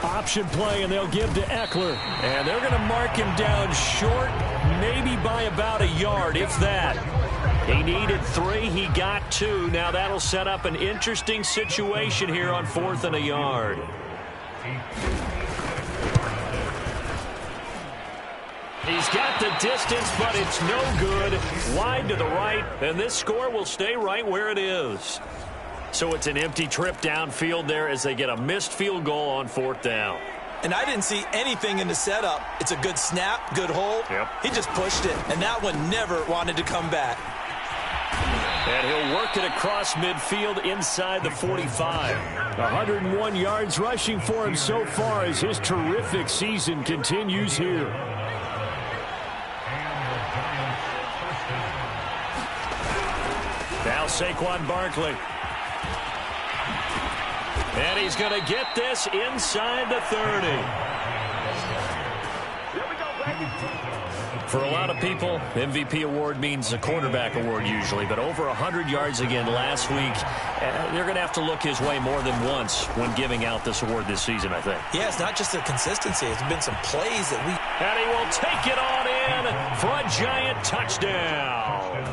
Option play, and they'll give to Eckler. And they're going to mark him down short, maybe by about a yard, if that. He needed 3. He got 2. Now that'll set up an interesting situation here on 4th and a yard. He's got the distance, but it's no good. Wide to the right, and this score will stay right where it is. So it's an empty trip downfield there as they get a missed field goal on 4th down. And I didn't see anything in the setup. It's a good snap, good hold. Yep. He just pushed it, and that one never wanted to come back. And he'll work it across midfield inside the 45. 101 yards rushing for him so far as his terrific season continues here. Now Saquon Barkley. And he's going to get this inside the 30. For a lot of people, MVP award means a quarterback award usually, but over 100 yards again last week. They're going to have to look his way more than once when giving out this award this season, I think. Yeah, it's not just the consistency. It's been some plays that we... And he will take it on in for a giant touchdown.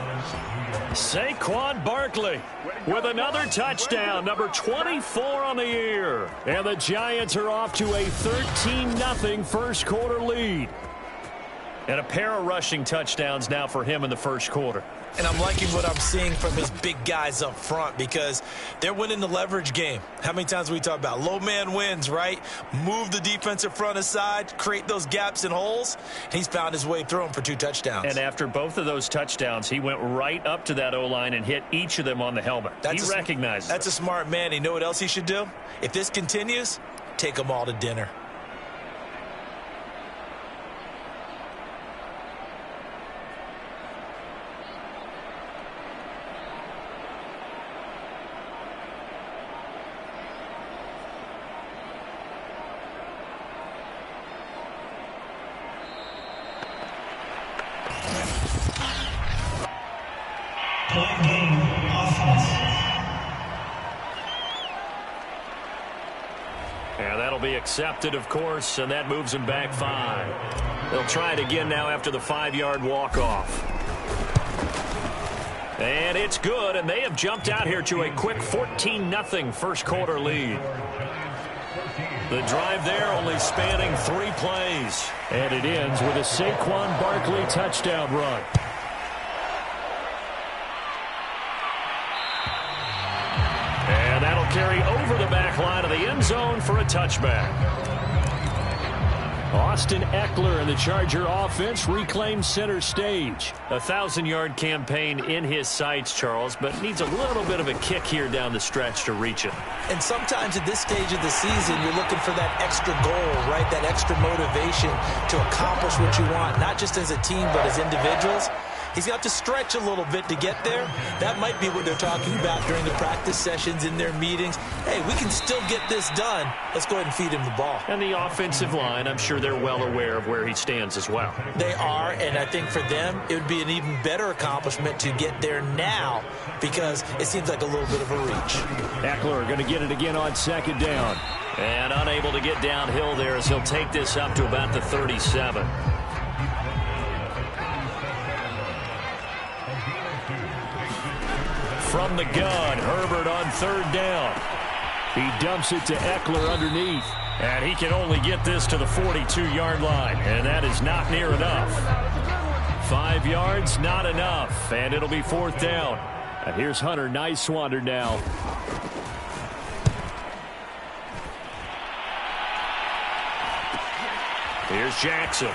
Saquon Barkley with another touchdown, number 24 on the year. And the Giants are off to a 13-0 first quarter lead. And a pair of rushing touchdowns now for him in the first quarter. And I'm liking what I'm seeing from his big guys up front because they're winning the leverage game. How many times we talk about low man wins, right? Move the defensive front aside, create those gaps and holes. He's found his way through them for 2 touchdowns. And after both of those touchdowns, he went right up to that O-line and hit each of them on the helmet. He recognized That's a smart man. You know what else he should do? If this continues, take them all to dinner. And that'll be accepted, of course, and that moves him back 5. They'll try it again now after the 5-yard walk-off. And it's good, and they have jumped out here to a quick 14-0 first quarter lead. The drive there only spanning 3 plays. And it ends with a Saquon Barkley touchdown run. And that'll carry over the back line of the end zone for a touchback. Austin Eckler and the Charger offense reclaims center stage. A 1,000-yard campaign in his sights, Charles, but needs a little bit of a kick here down the stretch to reach it. And sometimes at this stage of the season, you're looking for that extra goal, right? That extra motivation to accomplish what you want, not just as a team, but as individuals. He's got to stretch a little bit to get there. That might be what they're talking about during the practice sessions in their meetings. Hey, we can still get this done. Let's go ahead and feed him the ball. And the offensive line, I'm sure they're well aware of where he stands as well. They are, and I think for them, it would be an even better accomplishment to get there now because it seems like a little bit of a reach. Eckler going to get it again on 2nd down. And unable to get downhill there as he'll take this up to about the 37. From the gun, Herbert on 3rd down. He dumps it to Eckler underneath. And he can only get this to the 42-yard line. And that is not near enough. 5 yards, not enough. And it'll be 4th down. And here's Hunter Nicewander now. Here's Jackson.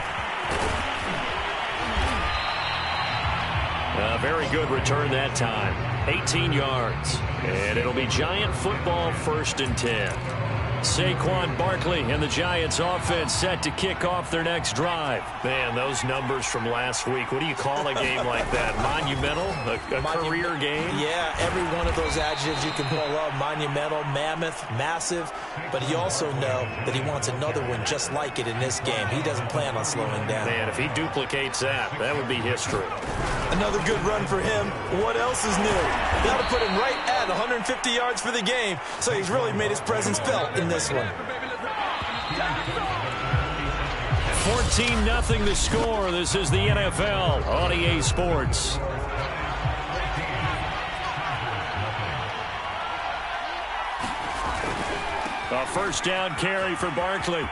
A very good return that time. 18 yards. And it'll be Giant football 1st and 10. Saquon Barkley and the Giants offense set to kick off their next drive. Man, those numbers from last week, what do you call a game like that? Monumental? A career game? Yeah, every one of those adjectives you can pull up. Monumental, mammoth, massive. But you also know that he wants another one just like it in this game. He doesn't plan on slowing down. Man, if he duplicates that would be history. Another good run for him. What else is new? That'll put him right at 150 yards for the game. So he's really made his presence felt in this one. 14-0 the score. This is the NFL on EA Sports. A first down carry for Barkley.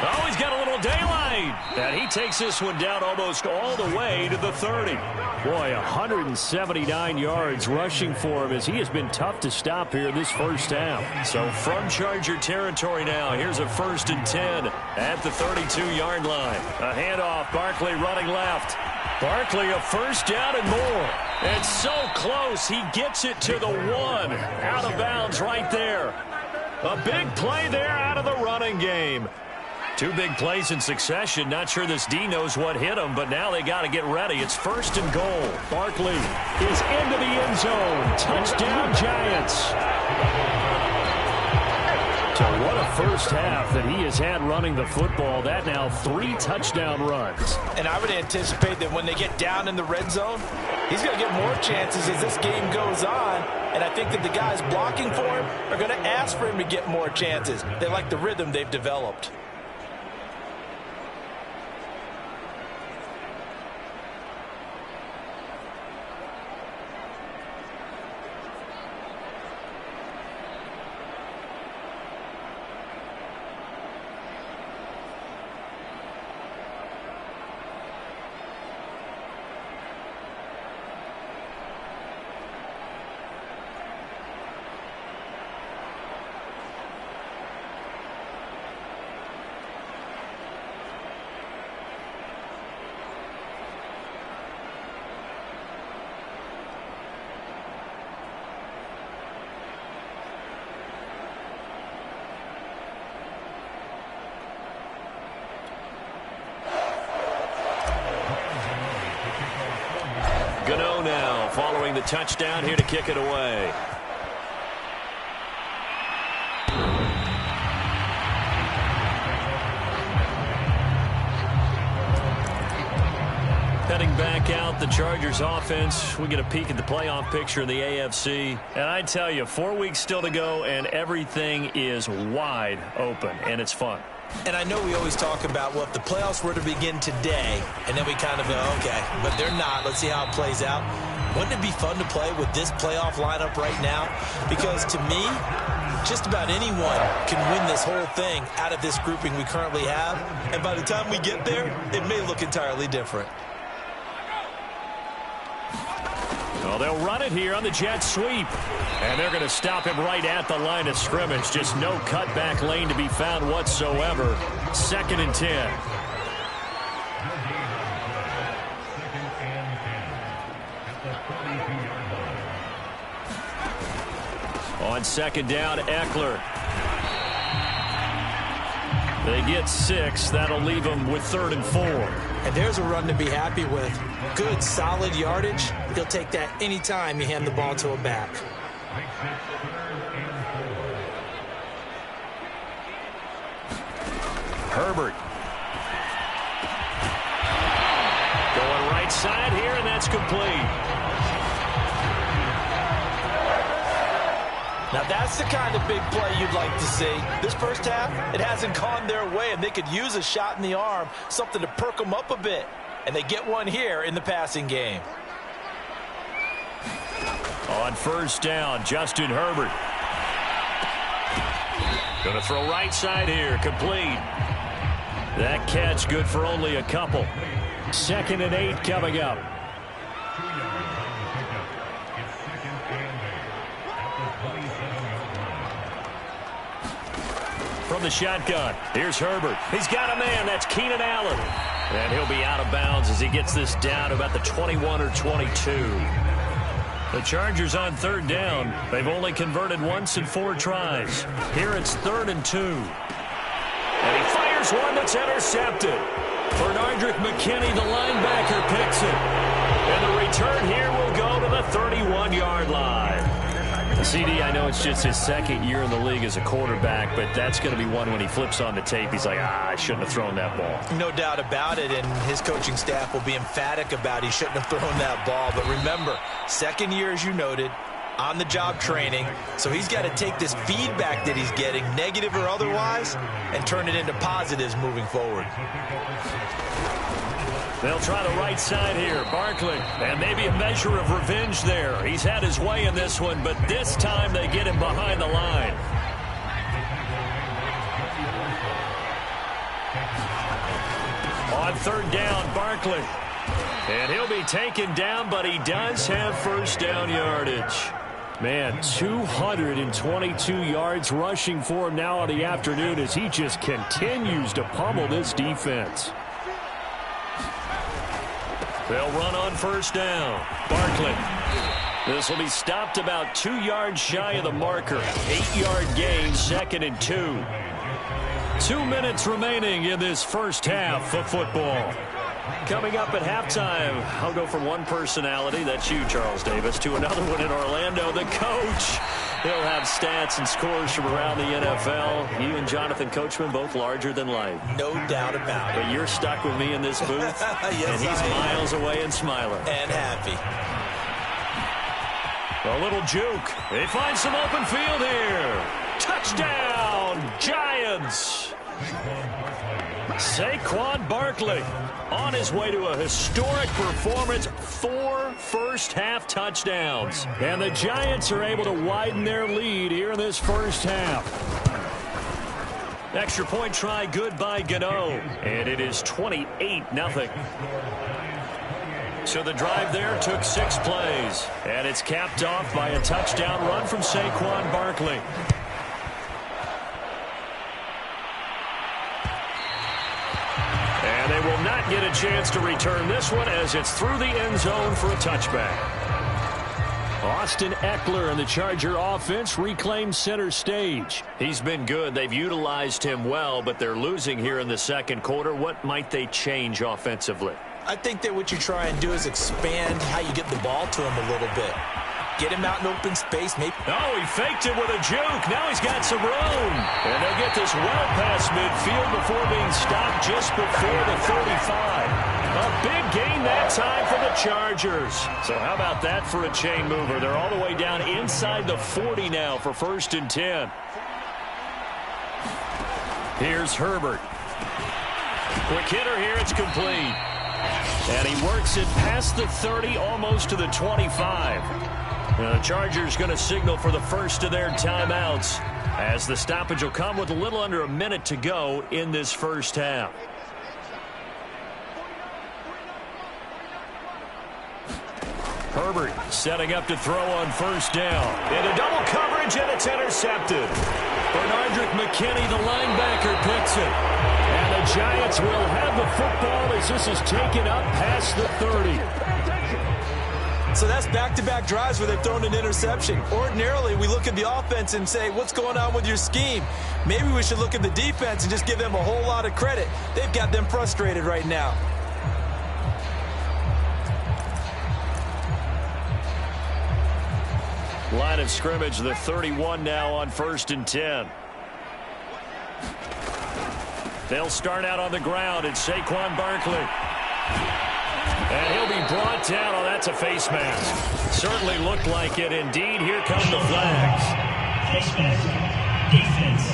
Oh, he's got a little daylight. And he takes this one down almost all the way to the 30. Boy, 179 yards rushing for him as he has been tough to stop here this first half. So from Charger territory now, here's a 1st and 10 at the 32-yard line. A handoff, Barkley running left. Barkley a first down and more. It's so close, he gets it to the 1. Out of bounds right there. A big play there out of the running game. 2 big plays in succession. Not sure this D knows what hit him, but now they got to get ready. It's 1st and goal. Barkley is into the end zone. Touchdown, Giants. So what a first half that he has had running the football. That now 3 touchdown runs. And I would anticipate that when they get down in the red zone, he's going to get more chances as this game goes on. And I think that the guys blocking for him are going to ask for him to get more chances. They like the rhythm they've developed. Gano now following the touchdown here to kick it away. Heading back out, the Chargers offense. We get a peek at the playoff picture in the AFC. And I tell you, 4 weeks still to go, and everything is wide open, and it's fun. And I know we always talk about, well, if the playoffs were to begin today, and then we kind of go, okay, but they're not. Let's see how it plays out. Wouldn't it be fun to play with this playoff lineup right now? Because to me, just about anyone can win this whole thing out of this grouping we currently have. And by the time we get there, it may look entirely different. Well, they'll run it here on the jet sweep. And they're going to stop him right at the line of scrimmage. Just no cutback lane to be found whatsoever. 2nd and 10. On 2nd down, Eckler. They get 6. That'll leave them with 3rd and 4. And there's a run to be happy with. Good, solid yardage. He'll take that anytime you hand the ball to a back. Herbert. Going right side here, and that's complete. Now that's the kind of big play you'd like to see. This first half, it hasn't gone their way, and they could use a shot in the arm, something to perk them up a bit. And they get one here in the passing game. On 1st down, Justin Herbert. Going to throw right side here, complete. That catch good for only a couple. 2nd and 8 coming up. From the shotgun, here's Herbert. He's got a man. That's Keenan Allen. And he'll be out of bounds as he gets this down to about the 21 or 22. The Chargers on third down. They've only converted once in 4 tries. Here it's 3rd and 2. And he fires one that's intercepted. Bernardrick McKinney, the linebacker, picks it. And the return here will go to the 31-yard line. CD, I know it's just his 2nd year in the league as a quarterback, but that's going to be one when he flips on the tape. He's like, I shouldn't have thrown that ball. No doubt about it, and his coaching staff will be emphatic about he shouldn't have thrown that ball. But remember, 2nd year, as you noted, on-the-job training. So he's got to take this feedback that he's getting, negative or otherwise, and turn it into positives moving forward. They'll try the right side here. Barkley, and maybe a measure of revenge there. He's had his way in this one, but this time they get him behind the line. On 3rd down, Barkley. And he'll be taken down, but he does have first down yardage. Man, 222 yards rushing for him now on the afternoon as he just continues to pummel this defense. They'll run on first down. Barkley. This will be stopped about 2 yards shy of the marker. 8-yard gain, 2nd and 2. 2 minutes remaining in this first half of football. Coming up at halftime, I'll go from one personality, that's you, Charles Davis, to another one in Orlando, the coach. He'll have stats and scores from around the NFL. You and Jonathan Coachman, both larger than life. No doubt about it. But you're stuck with me in this booth, yes, and he's miles away and smiling. And happy. A little juke. They find some open field here. Touchdown, Giants. Saquon Barkley on his way to a historic performance, 4 first-half touchdowns. And the Giants are able to widen their lead here in this first half. Extra point try good by Gano. And it is 28-0. So the drive there took 6 plays. And it's capped off by a touchdown run from Saquon Barkley. And they will not get a chance to return this one as it's through the end zone for a touchback. Austin Eckler and the Charger offense reclaim center stage. He's been good. They've utilized him well, but they're losing here in the 2nd quarter. What might they change offensively? I think that what you try and do is expand how you get the ball to him a little bit. Get him out in open space. Maybe. Oh, he faked it with a juke. Now he's got some room. And they'll get this well past midfield before being stopped just before the 35. A big gain that time for the Chargers. So how about that for a chain mover? They're all the way down inside the 40 now for 1st and 10. Here's Herbert. Quick hitter here. It's complete. And he works it past the 30, almost to the 25. The Chargers going to signal for the first of their timeouts as the stoppage will come with a little under a minute to go in this first half. Herbert setting up to throw on first down. Into double coverage, and it's intercepted. Bernardrick McKinney, the linebacker, picks it. And the Giants will have the football as this is taken up past the 30. So that's back-to-back drives where they've thrown an interception. Ordinarily, we look at the offense and say, what's going on with your scheme? Maybe we should look at the defense and just give them a whole lot of credit. They've got them frustrated right now. Line of scrimmage, the 31 now on 1st and 10. They'll start out on the ground. It's Saquon Barkley. And he'll be brought down. Oh, that's a face mask. Certainly looked like it. Indeed, here come the flags. Face mask. Defense.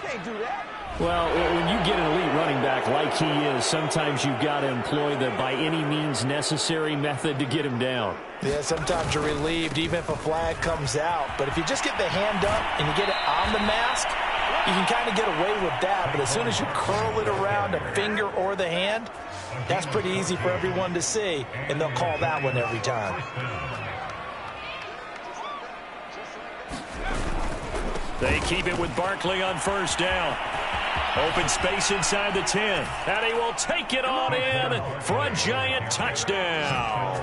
Can't do that. Well, when you get an elite running back like he is, sometimes you've got to employ the by any means necessary method to get him down. Yeah, sometimes you're relieved even if a flag comes out. But if you just get the hand up and you get it on the mask, you can kind of get away with that. But as soon as you curl it around a finger or the hand, that's pretty easy for everyone to see, and they'll call that one every time. They keep it with Barkley on first down. Open space inside the 10. And he will take it on in for a Giant touchdown.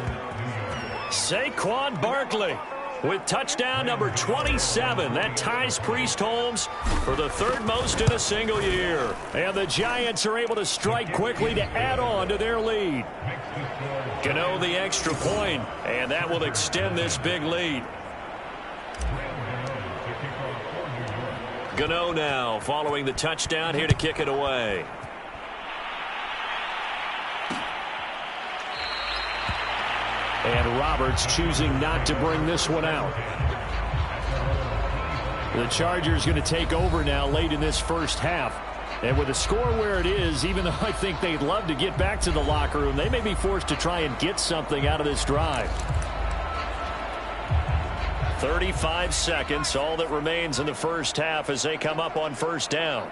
Saquon Barkley with touchdown number 27. That ties Priest Holmes for the third most in a single year. And the Giants are able to strike quickly to add on to their lead. Gano the extra point, and that will extend this big lead. Gano now following the touchdown here to kick it away. And Roberts choosing not to bring this one out. The Chargers going to take over now late in this first half. And with the score where it is, even though I think they'd love to get back to the locker room, they may be forced to try and get something out of this drive. 35 seconds, all that remains in the first half as they come up on first down.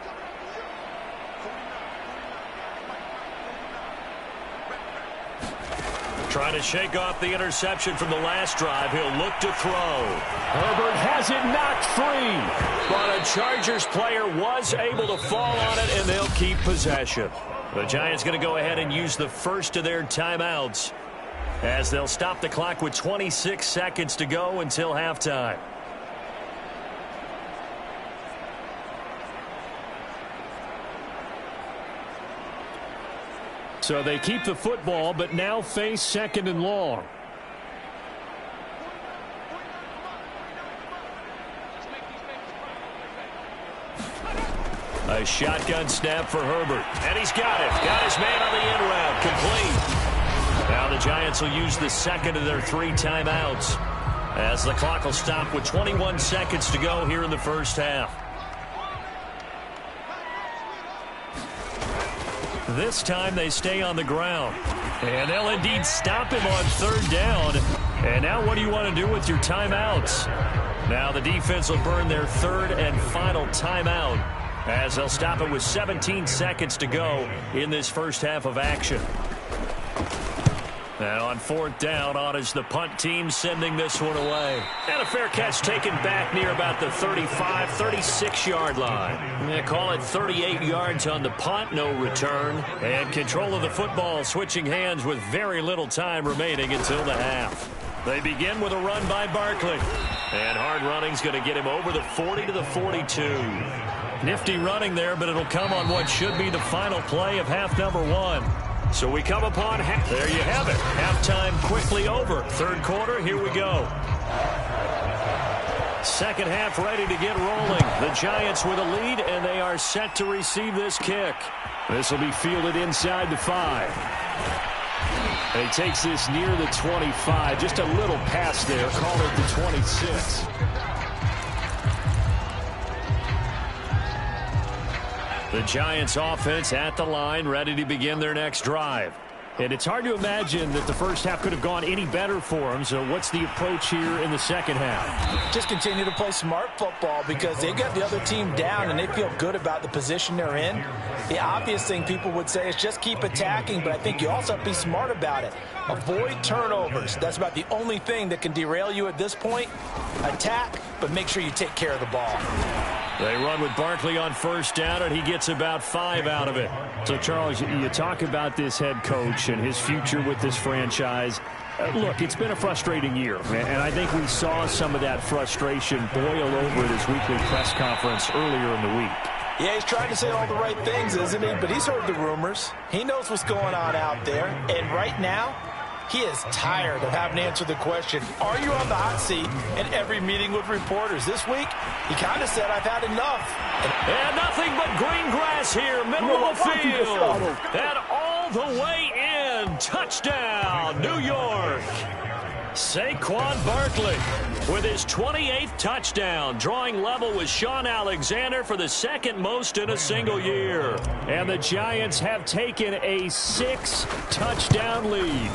Trying to shake off the interception from the last drive. He'll look to throw. Herbert has it knocked free. But a Chargers player was able to fall on it, and they'll keep possession. The Giants going to go ahead and use the first of their timeouts as they'll stop the clock with 26 seconds to go until halftime. So they keep the football, but now face second and long. A shotgun snap for Herbert. And he's got it. Got his man on the end route. Complete. Now the Giants will use the second of their 3 timeouts as the clock will stop with 21 seconds to go here in the first half. This time they stay on the ground. And they'll indeed stop him on third down. And now what do you want to do with your timeouts? Now the defense will burn their third and final timeout as they'll stop it with 17 seconds to go in this first half of action. And on fourth down, on is the punt team sending this one away. And a fair catch taken back near about the 35, 36-yard line. They call it 38 yards on the punt, no return. And control of the football switching hands with very little time remaining until the half. They begin with a run by Barkley. And hard running's going to get him over the 40 to the 42. Nifty running there, but it'll come on what should be the final play of half number 1. So we come upon half. There you have it. Halftime quickly over. Third quarter, here we go. Second half ready to get rolling. The Giants with a lead, and they are set to receive this kick. This will be fielded inside the 5. And he takes this near the 25. Just a little pass there. Call it the 26. The Giants offense at the line, ready to begin their next drive. And it's hard to imagine that the first half could have gone any better for them. So what's the approach here in the second half? Just continue to play smart football because they got the other team down and they feel good about the position they're in. The obvious thing people would say is just keep attacking, but I think you also have to be smart about it. Avoid turnovers. That's about the only thing that can derail you at this point. Attack, but make sure you take care of the ball. They run with Barkley on first down, and he gets about 5 out of it. So, Charles, you talk about this head coach and his future with this franchise. Look, it's been a frustrating year, and I think we saw some of that frustration boil over at his weekly press conference earlier in the week. Yeah, he's trying to say all the right things, isn't he? But he's heard the rumors. He knows what's going on out there. And right now, he is tired of having to answer the question, are you on the hot seat in every meeting with reporters? This week, he kind of said, I've had enough. And nothing but green grass here, middle of the field. And all the way in. Touchdown, New York. Saquon Barkley with his 28th touchdown, drawing level with Sean Alexander for the second most in a single year. And the Giants have taken a 6-touchdown lead.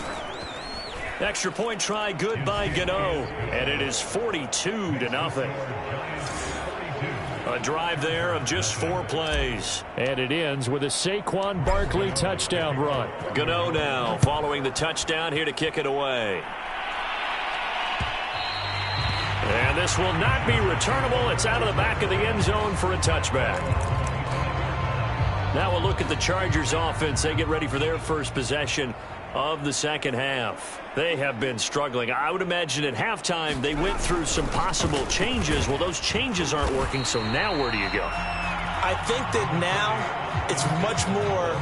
Extra point try good by Gano, and it is 42-0. A drive there of just 4 plays. And it ends with a Saquon Barkley touchdown run. Gano now following the touchdown here to kick it away. And this will not be returnable. It's out of the back of the end zone for a touchback. Now we'll look at the Chargers offense. They get ready for their first possession of the second half. They have been struggling. I would imagine at halftime they went through some possible changes. Well, those changes aren't working, so now where do you go? I think that now it's much more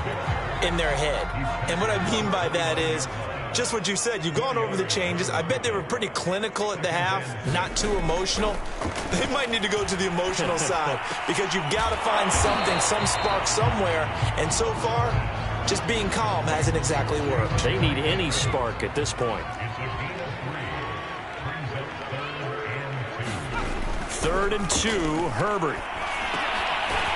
in their head. And what I mean by that is just what you said. You've gone over the changes. I bet they were pretty clinical at the half, not too emotional. They might need to go to the emotional side because you've got to find something, some spark somewhere. And so far, just being calm hasn't exactly worked. They need any spark at this point. 3rd and 2, Herbert.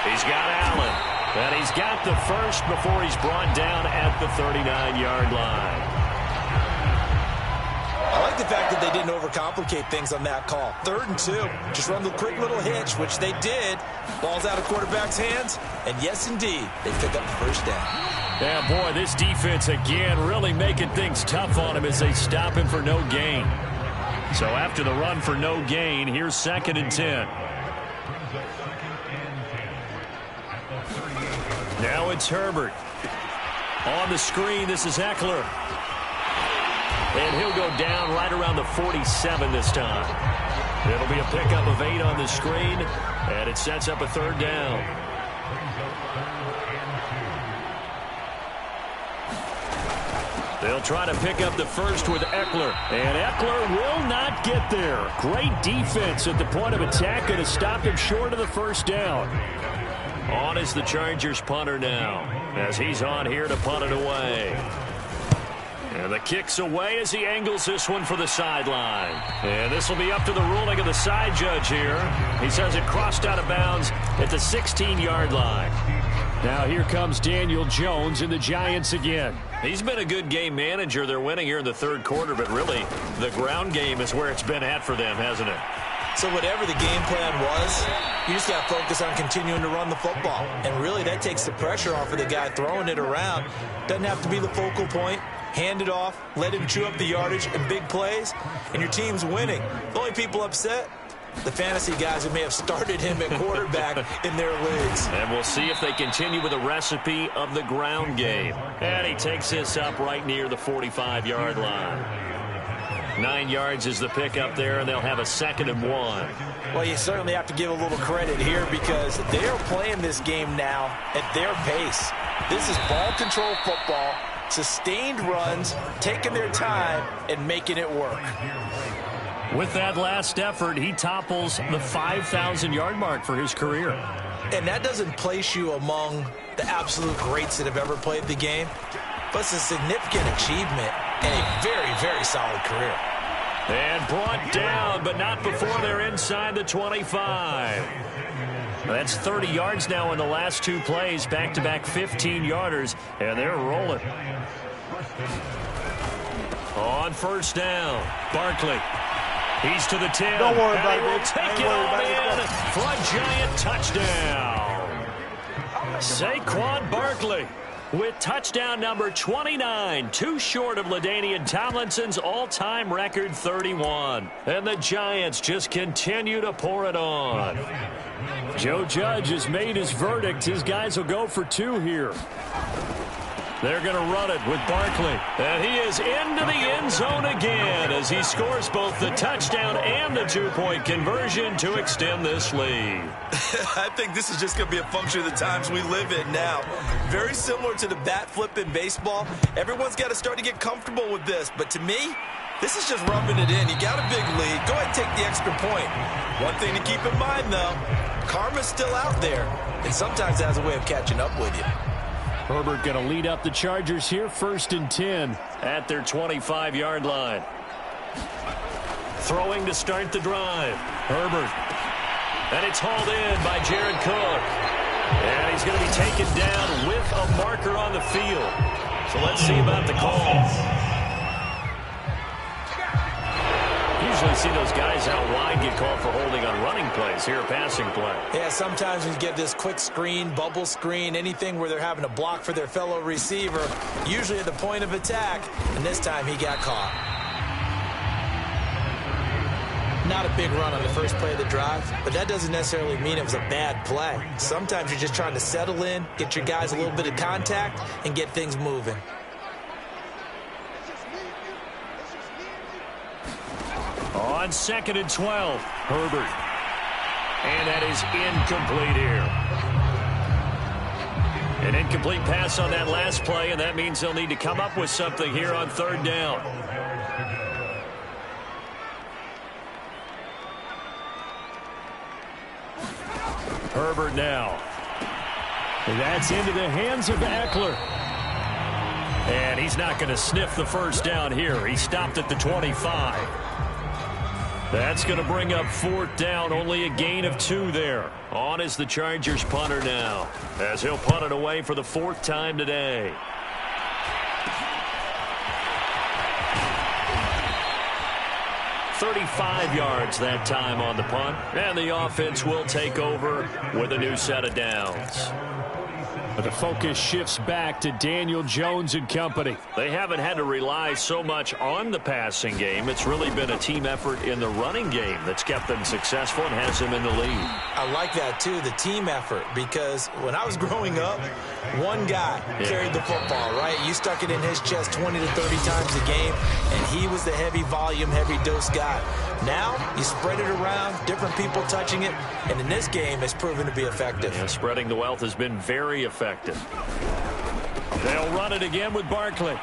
He's got Allen. And he's got the first before he's brought down at the 39-yard line. I like the fact that they didn't overcomplicate things on that call. 3rd and 2. Just run the quick little hitch, which they did. Ball's out of quarterback's hands. And yes, indeed, they pick up the first down. Yeah, boy, this defense again really making things tough on him as they stop him for no gain. So after the run for no gain, here's 2nd and 10. Now it's Herbert. On the screen, this is Eckler. And he'll go down right around the 47 this time. It'll be a pickup of 8 on the screen, and it sets up a 3rd down. They'll try to pick up the first with Eckler. And Eckler will not get there. Great defense at the point of attack, going to stop him short of the first down. On is the Chargers punter now, as he's on here to punt it away. And the kick's away as he angles this one for the sideline. And this will be up to the ruling of the side judge here. He says it crossed out of bounds at the 16-yard line. Now here comes Daniel Jones and the Giants again. He's been a good game manager. They're winning here in the 3rd quarter, but really the ground game is where it's been at for them, hasn't it? So whatever the game plan was, you just got to focus on continuing to run the football. And really that takes the pressure off of the guy throwing it around. Doesn't have to be the focal point. Hand it off, let him chew up the yardage and big plays, and your team's winning. The only people upset, the fantasy guys who may have started him at quarterback in their leagues. And we'll see if they continue with a recipe of the ground game. And he takes this up right near the 45-yard line. 9 yards is the pickup there, and they'll have a 2nd and 1. Well, you certainly have to give a little credit here because they are playing this game now at their pace. This is ball control football, sustained runs, taking their time, and making it work. With that last effort, he topples the 5,000-yard mark for his career. And that doesn't place you among the absolute greats that have ever played the game, but it's a significant achievement and a very, very solid career. And brought down, but not before they're inside the 25. That's 30 yards now in the last 2 plays, back-to-back 15-yarders, and they're rolling. On 1st down, Barkley. He's to the 10. Don't worry about it, will Big. take it all in for a Giant touchdown. Saquon Barkley with touchdown number 29, too short of LaDainian Tomlinson's all-time record 31. And the Giants just continue to pour it on. Joe Judge has made his verdict. His guys will go for 2 here. They're going to run it with Barkley. And he is into the end zone again as he scores both the touchdown and the 2-point conversion to extend this lead. I think this is just going to be a function of the times we live in now. Very similar to the bat flip in baseball. Everyone's got to start to get comfortable with this. But to me, this is just rubbing it in. You got a big lead. Go ahead and take the extra point. One thing to keep in mind, though, karma's still out there. And sometimes it has a way of catching up with you. Herbert going to lead up the Chargers here, 1st and 10 at their 25-yard line. Throwing to start the drive. Herbert. And it's hauled in by Jared Cook. And he's going to be taken down with a marker on the field. So let's see about the call. Usually see those guys out wide get called for holding on running plays. Here, a passing play. Yeah, sometimes when you get this quick screen, bubble screen, anything where they're having to block for their fellow receiver, usually at the point of attack, and this time he got caught. Not a big run on the first play of the drive, but that doesn't necessarily mean it was a bad play. Sometimes you're just trying to settle in, get your guys a little bit of contact, and get things moving. On 2nd and 12, Herbert. And that is incomplete here. An incomplete pass on that last play, and that means they'll need to come up with something here on 3rd down. Herbert now. And that's into the hands of Eckler. And he's not going to sniff the first down here. He stopped at the 25. That's going to bring up 4th down. Only a gain of 2 there. On is the Chargers punter now, as he'll punt it away for the 4th time today. "35 yards that time on the punt. And the offense will take over with a new set of downs. But the focus shifts back to Daniel Jones and company. They haven't had to rely so much on the passing game. It's really been a team effort in the running game that's kept them successful and has them in the lead. I like that, too, the team effort, because when I was growing up, one guy carried the football, right? You stuck it in his chest 20 to 30 times a game, and he was the heavy volume, heavy dose guy. Now, you spread it around, different people touching it, and in this game, it's proven to be effective. Yeah, spreading the wealth has been very effective. They'll run it again with Barkley.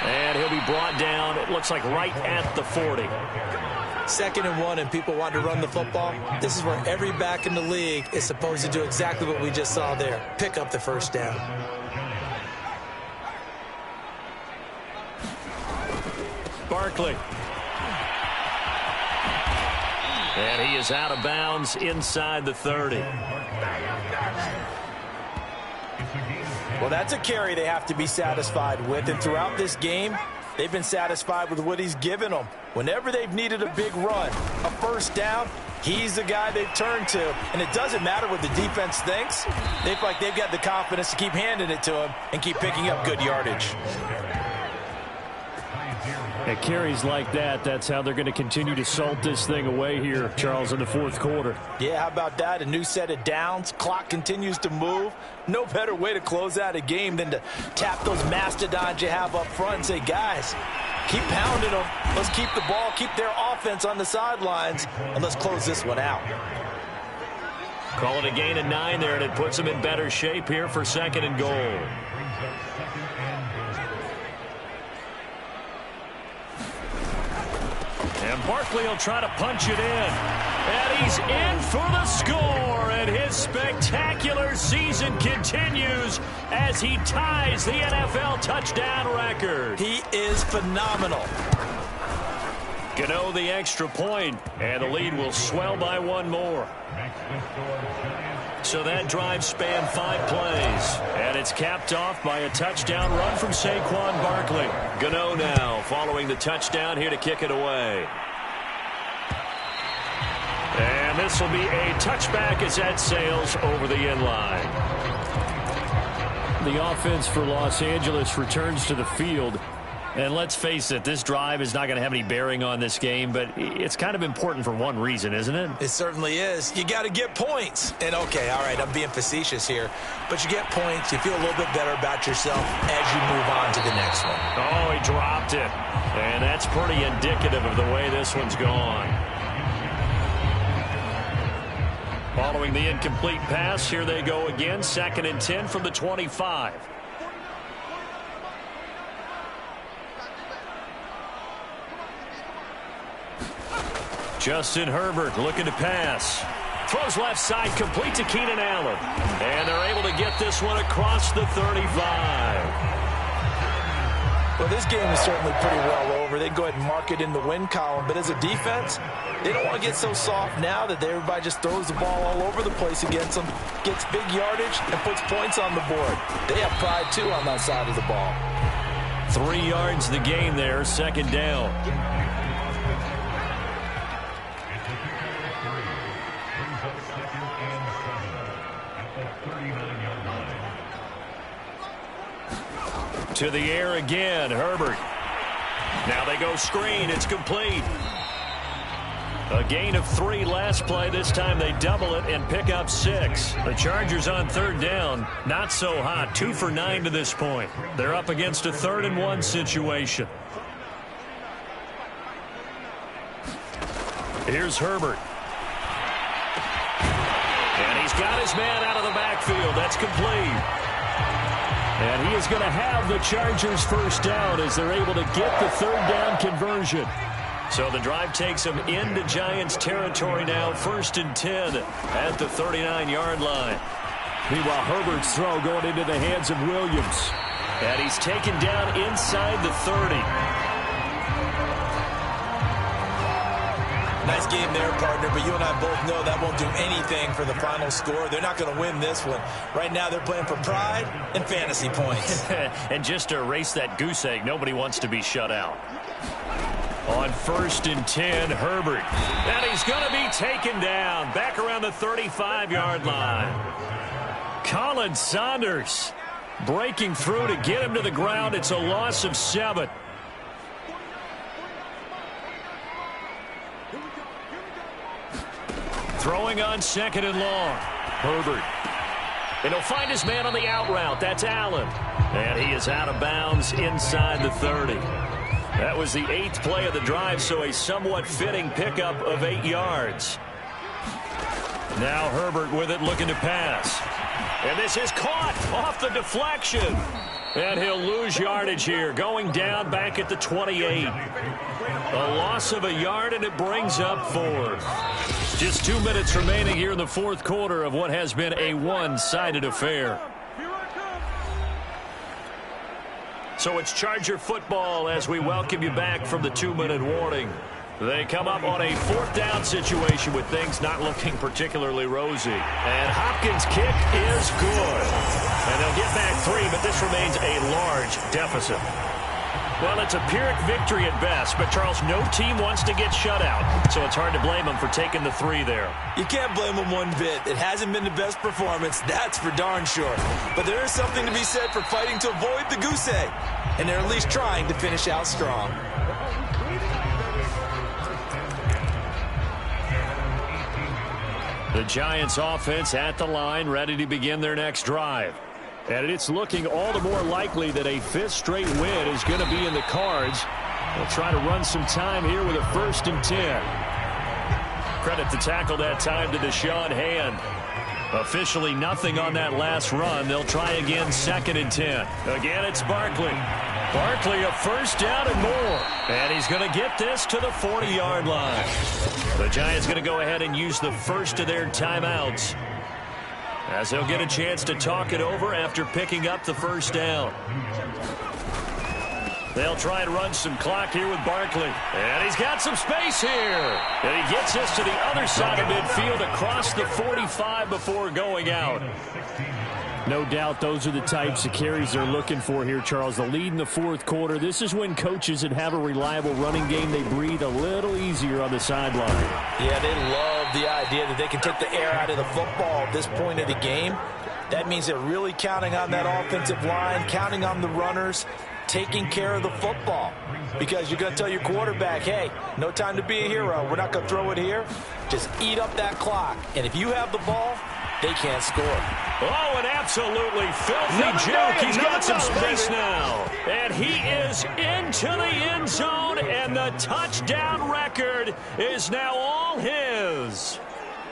And he'll be brought down, it looks like right at the 40. 2nd and 1, and people want to run the football. This is where every back in the league is supposed to do exactly what we just saw there. Pick up the 1st down. Barkley. And he is out of bounds inside the 30. Well, that's a carry they have to be satisfied with. And throughout this game, they've been satisfied with what he's given them. Whenever they've needed a big run, a 1st down, he's the guy they've turned to. And it doesn't matter what the defense thinks. They feel like they've got the confidence to keep handing it to him and keep picking up good yardage. At carries like that, that's how they're going to continue to salt this thing away here, Charles, in the 4th quarter. Yeah, how about that? A new set of downs. Clock continues to move. No better way to close out a game than to tap those mastodons you have up front and say, guys, keep pounding them. Let's keep the ball, keep their offense on the sidelines, and let's close this one out. Call it a gain of 9 there, and it puts them in better shape here for 2nd and goal. And Barkley will try to punch it in. And he's in for the score. And his spectacular season continues as he ties the NFL touchdown record. He is phenomenal. Gano the extra point, and the lead will swell by 1 more. So that drive spanned 5 plays, and it's capped off by a touchdown run from Saquon Barkley. Gano now following the touchdown here to kick it away. And this will be a touchback as that sails over the end line. The offense for Los Angeles returns to the field. And let's face it, this drive is not going to have any bearing on this game, but it's kind of important for one reason, isn't it? It certainly is. You got to get points. And, okay, all right, I'm being facetious here, but you get points, you feel a little bit better about yourself as you move on to the next one. Oh, he dropped it. And that's pretty indicative of the way this one's gone. Following the incomplete pass, here they go again, 2nd and 10 from the 25. Justin Herbert looking to pass. Throws left side, complete to Keenan Allen. And they're able to get this one across the 35. Well, this game is certainly pretty well over. They go ahead and mark it in the win column. But as a defense, they don't want to get so soft now that everybody just throws the ball all over the place against them, gets big yardage, and puts points on the board. They have pride, too, on that side of the ball. 3 yards the gain there, 2nd down. To the air again, Herbert. Now they go screen. It's complete. A gain of 3 last play. This time they double it and pick up 6. The Chargers on 3rd down. Not so hot. 2 for 9 to this point. They're up against a 3rd and 1 situation. Here's Herbert. And he's got his man out of the backfield. That's complete. And he is going to have the Chargers first down as they're able to get the third down conversion. So the drive takes them into Giants territory now, 1st and 10 at the 39-yard line. Meanwhile, Herbert's throw going into the hands of Williams. And he's taken down inside the 30. Nice game there, partner, but you and I both know that won't do anything for the final score. They're not going to win this one. Right now, they're playing for pride and fantasy points. And just to erase that goose egg, nobody wants to be shut out. On 1st and 10, Herbert. And he's going to be taken down back around the 35-yard line. Colin Saunders breaking through to get him to the ground. It's a loss of 7. Throwing on 2nd and long. Herbert. And he'll find his man on the out route. That's Allen. And he is out of bounds inside the 30. That was the 8th play of the drive, so a somewhat fitting pickup of 8 yards. Now Herbert with it, looking to pass. And this is caught off the deflection. And he'll lose yardage here, going down back at the 28. A loss of a yard, and it brings up 4. Just 2 minutes remaining here in the 4th quarter of what has been a one-sided affair. So it's Charger football as we welcome you back from the 2-minute warning. They come up on a 4th down situation with things not looking particularly rosy. And Hopkins' kick is good. And they'll get back 3, but this remains a large deficit. Well, it's a Pyrrhic victory at best, but, Charles, no team wants to get shut out, so it's hard to blame them for taking the 3 there. You can't blame them one bit. It hasn't been the best performance, that's for darn sure. But there is something to be said for fighting to avoid the goose egg, and they're at least trying to finish out strong. The Giants offense at the line, ready to begin their next drive. And it's looking all the more likely that a 5th straight win is going to be in the cards. They'll try to run some time here with a 1st and 10. Credit the tackle that time to Deshaun Hand. Officially nothing on that last run. They'll try again, 2nd and 10. Again, it's Barkley. Barkley a 1st down and more. And he's going to get this to the 40-yard line. The Giants going to go ahead and use the first of their timeouts, as they'll get a chance to talk it over after picking up the 1st down. They'll try and run some clock here with Barkley. And he's got some space here. And he gets us to the other side of midfield across the 45 before going out. No doubt those are the types of carries they're looking for here, Charles. The lead in the 4th quarter. This is when coaches that have a reliable running game, they breathe a little easier on the sideline. Yeah, they love the idea that they can take the air out of the football at this point of the game. That means they're really counting on that offensive line, counting on the runners, taking care of the football. Because you're going to tell your quarterback, hey, no time to be a hero. We're not going to throw it here. Just eat up that clock. And if you have the ball, they can't score. Oh, an absolutely filthy juke. He's got some space now. And he is into the end zone, and the touchdown record is now all his.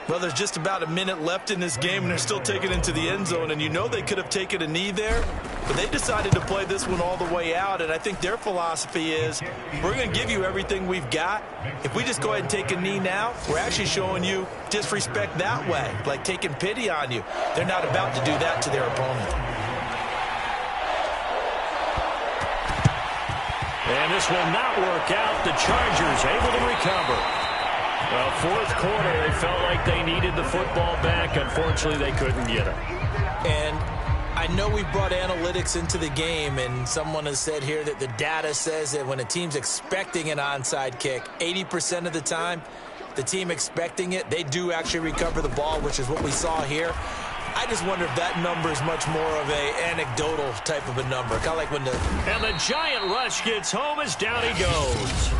Well, there's just about a minute left in this game, and they're still taking it into the end zone. And you know they could have taken a knee there, but they decided to play this one all the way out. And I think their philosophy is, we're going to give you everything we've got. If we just go ahead and take a knee now, we're actually showing you disrespect that way, like taking pity on you. They're not about to do that to their opponent. And this will not work out. The Chargers able to recover. Well, 4th quarter, they felt like they needed the football back. Unfortunately, they couldn't get it. And I know we brought analytics into the game, and someone has said here that the data says that when a team's expecting an onside kick, 80% of the time, the team expecting it, they do actually recover the ball, which is what we saw here. I just wonder if that number is much more of a anecdotal type of a number. Kind of like when the... And the Giant rush gets home as down he goes.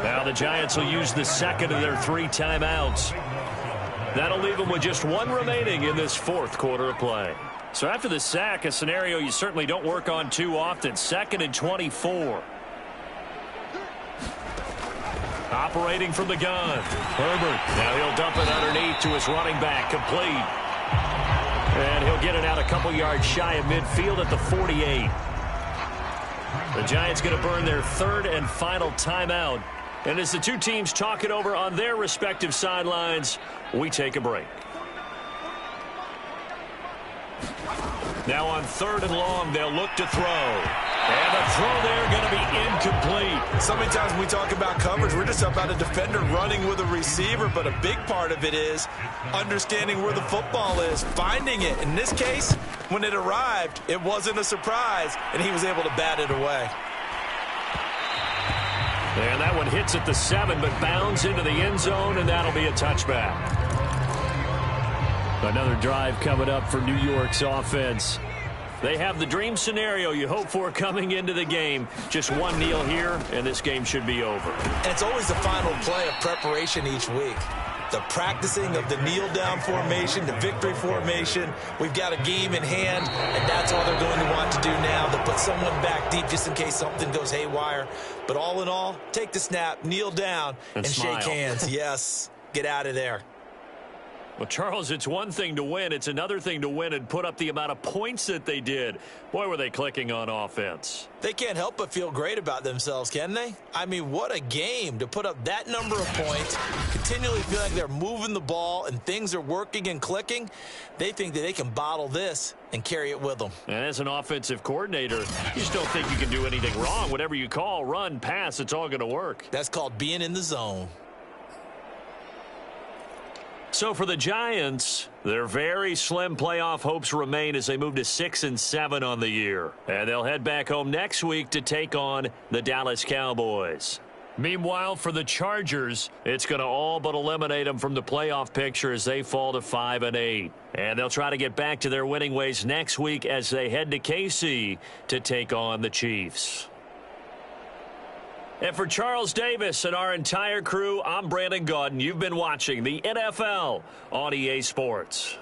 Now the Giants will use the 2nd of their 3 timeouts. That'll leave them with just 1 remaining in this 4th quarter of play. So after the sack, a scenario you certainly don't work on too often. 2nd and 24. Operating from the gun. Herbert. Now he'll dump it underneath to his running back. Complete. And he'll get it out a couple yards shy of midfield at the 48. The Giants going to burn their third and final timeout. And as the two teams talk it over on their respective sidelines, we take a break. Now on 3rd and long, they'll look to throw. And the throw there going to be incomplete. So many times when we talk about coverage, we're just about a defender running with a receiver, but a big part of it is understanding where the football is, finding it. In this case, when it arrived, it wasn't a surprise, and he was able to bat it away. And that one hits at the 7, but bounds into the end zone, and that'll be a touchback. Another drive coming up for New York's offense. They have the dream scenario you hope for coming into the game. Just one kneel here, and this game should be over. And it's always the final play of preparation each week. The practicing of the kneel-down formation, the victory formation. We've got a game in hand, and that's all they're going to want to do now. They'll put someone back deep just in case something goes haywire. But all in all, take the snap, kneel down, and shake hands. Yes, get out of there. Well, Charles, it's one thing to win. It's another thing to win and put up the amount of points that they did. Boy, were they clicking on offense. They can't help but feel great about themselves, can they? I mean, what a game to put up that number of points, continually feel like they're moving the ball and things are working and clicking. They think that they can bottle this and carry it with them. And as an offensive coordinator, you just don't think you can do anything wrong. Whatever you call, run, pass, it's all going to work. That's called being in the zone. So for the Giants, their very slim playoff hopes remain as they move to 6-7 on the year. And they'll head back home next week to take on the Dallas Cowboys. Meanwhile, for the Chargers, it's going to all but eliminate them from the playoff picture as they fall to 5-8. And they'll try to get back to their winning ways next week as they head to KC to take on the Chiefs. And for Charles Davis and our entire crew, I'm Brandon Gaudin. You've been watching the NFL on EA Sports.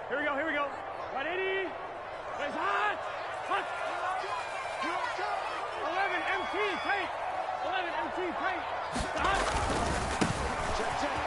Here we go, here we go. 180. It's hot. Hot. 11 MT tight. 11 MT tight. Hot. Check, check.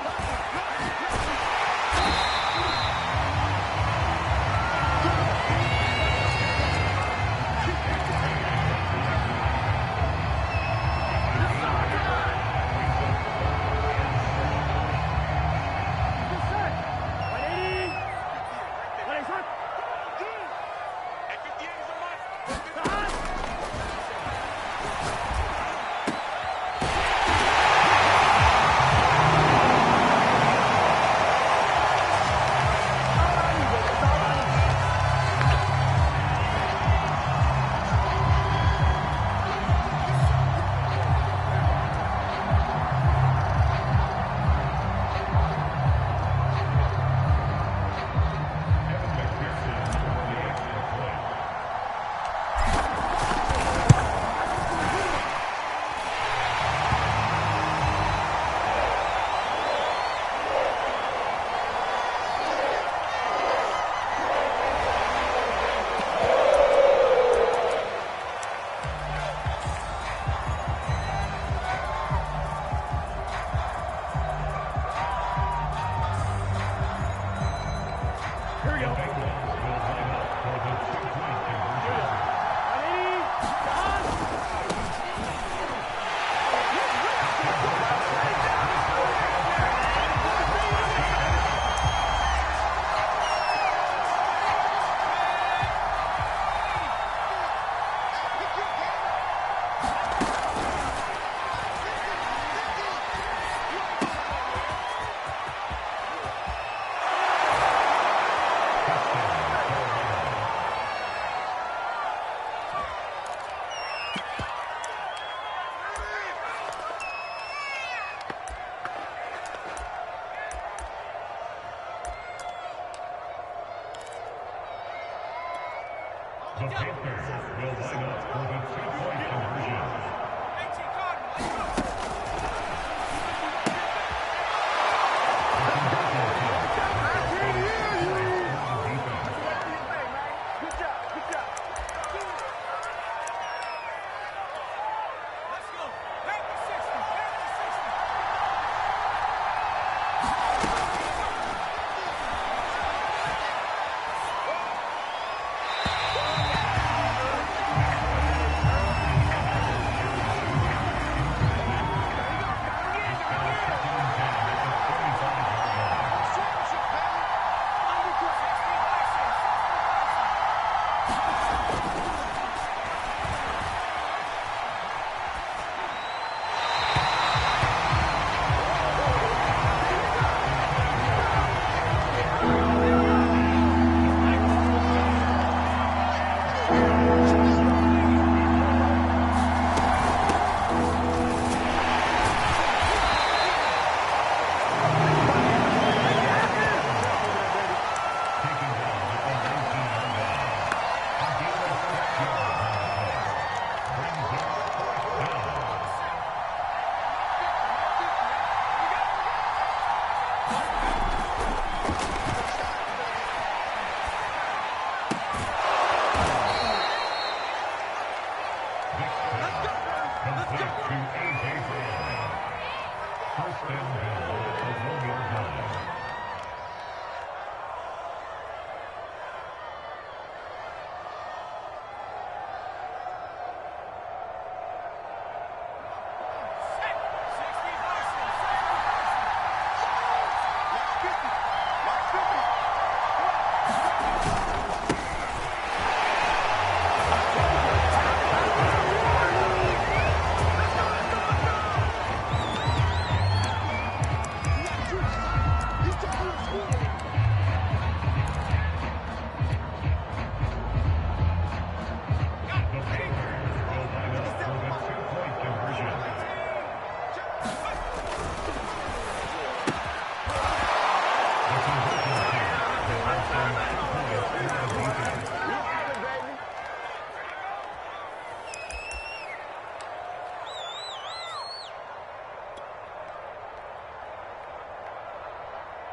The Panthers will line up for the two-point conversion.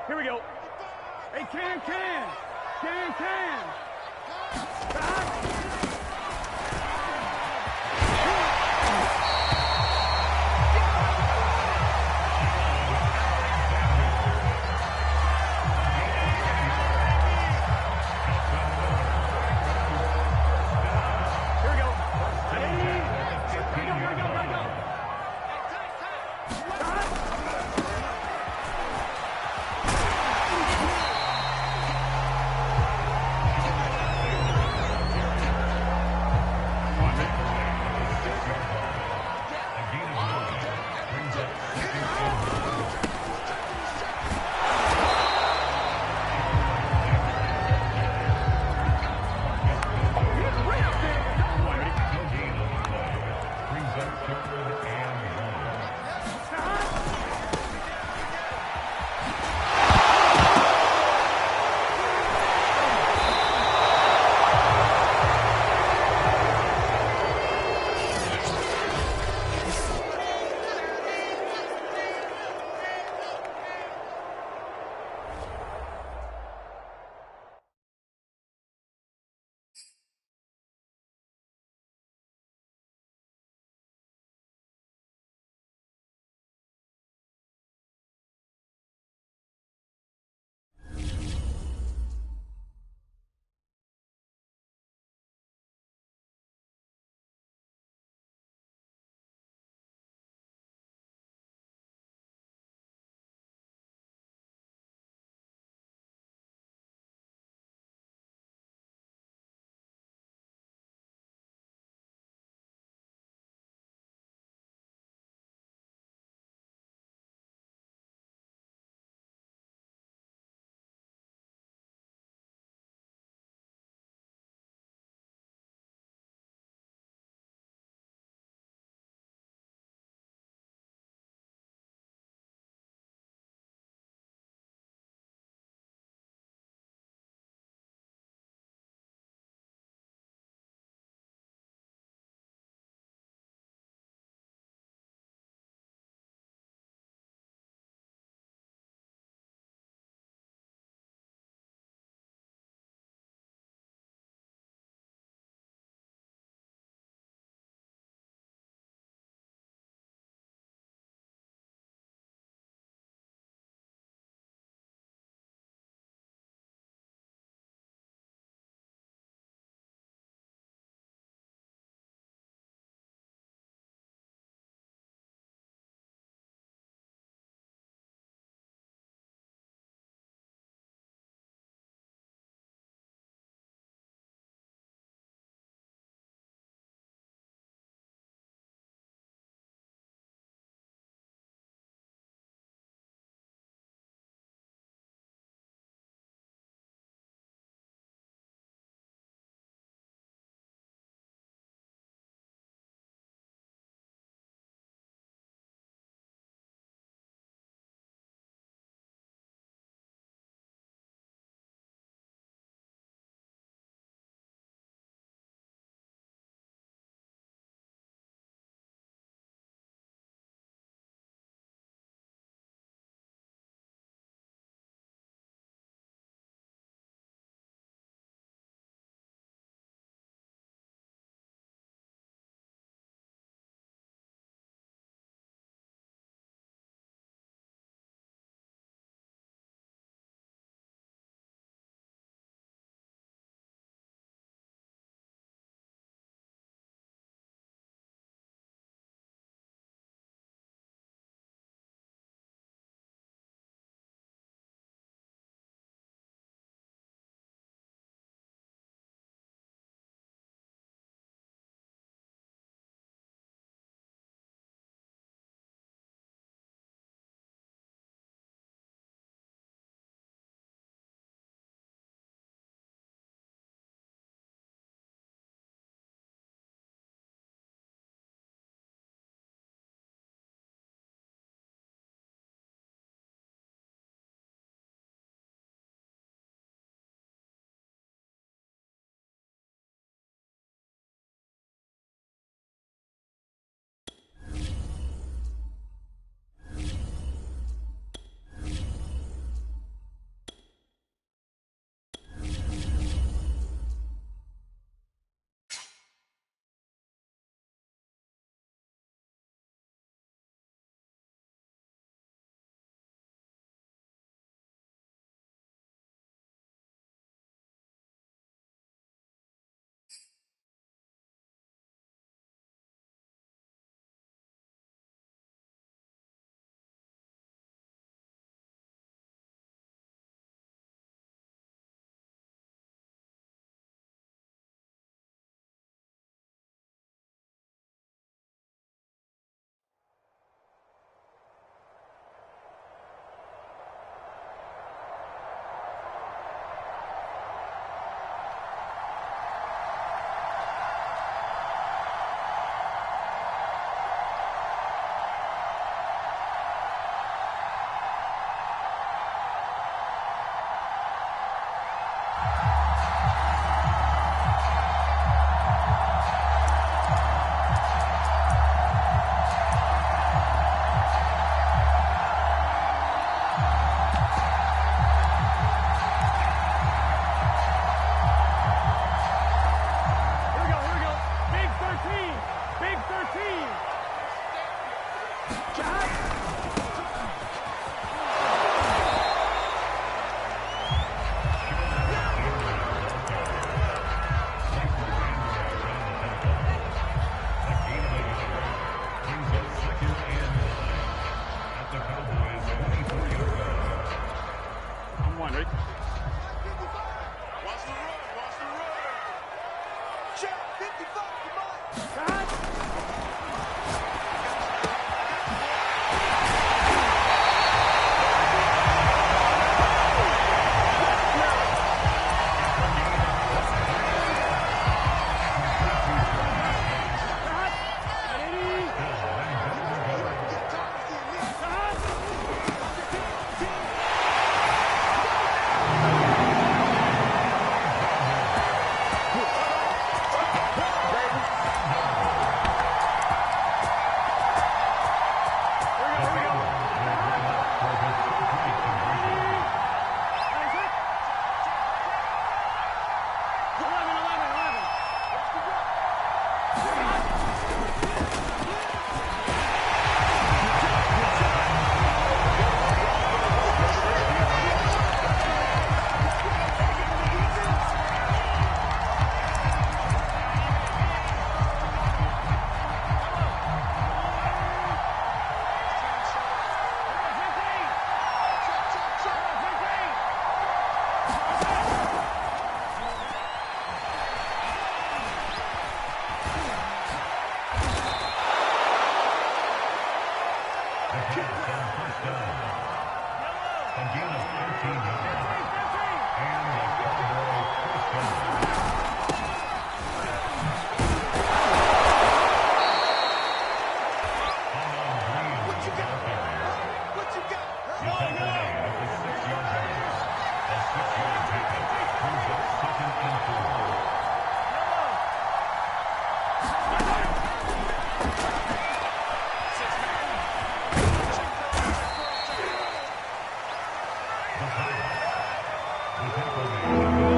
Here we go. Hey, Can. Can. Ready? Watch the run. Watch the run. Check. 55. Come on. Cut. The tackle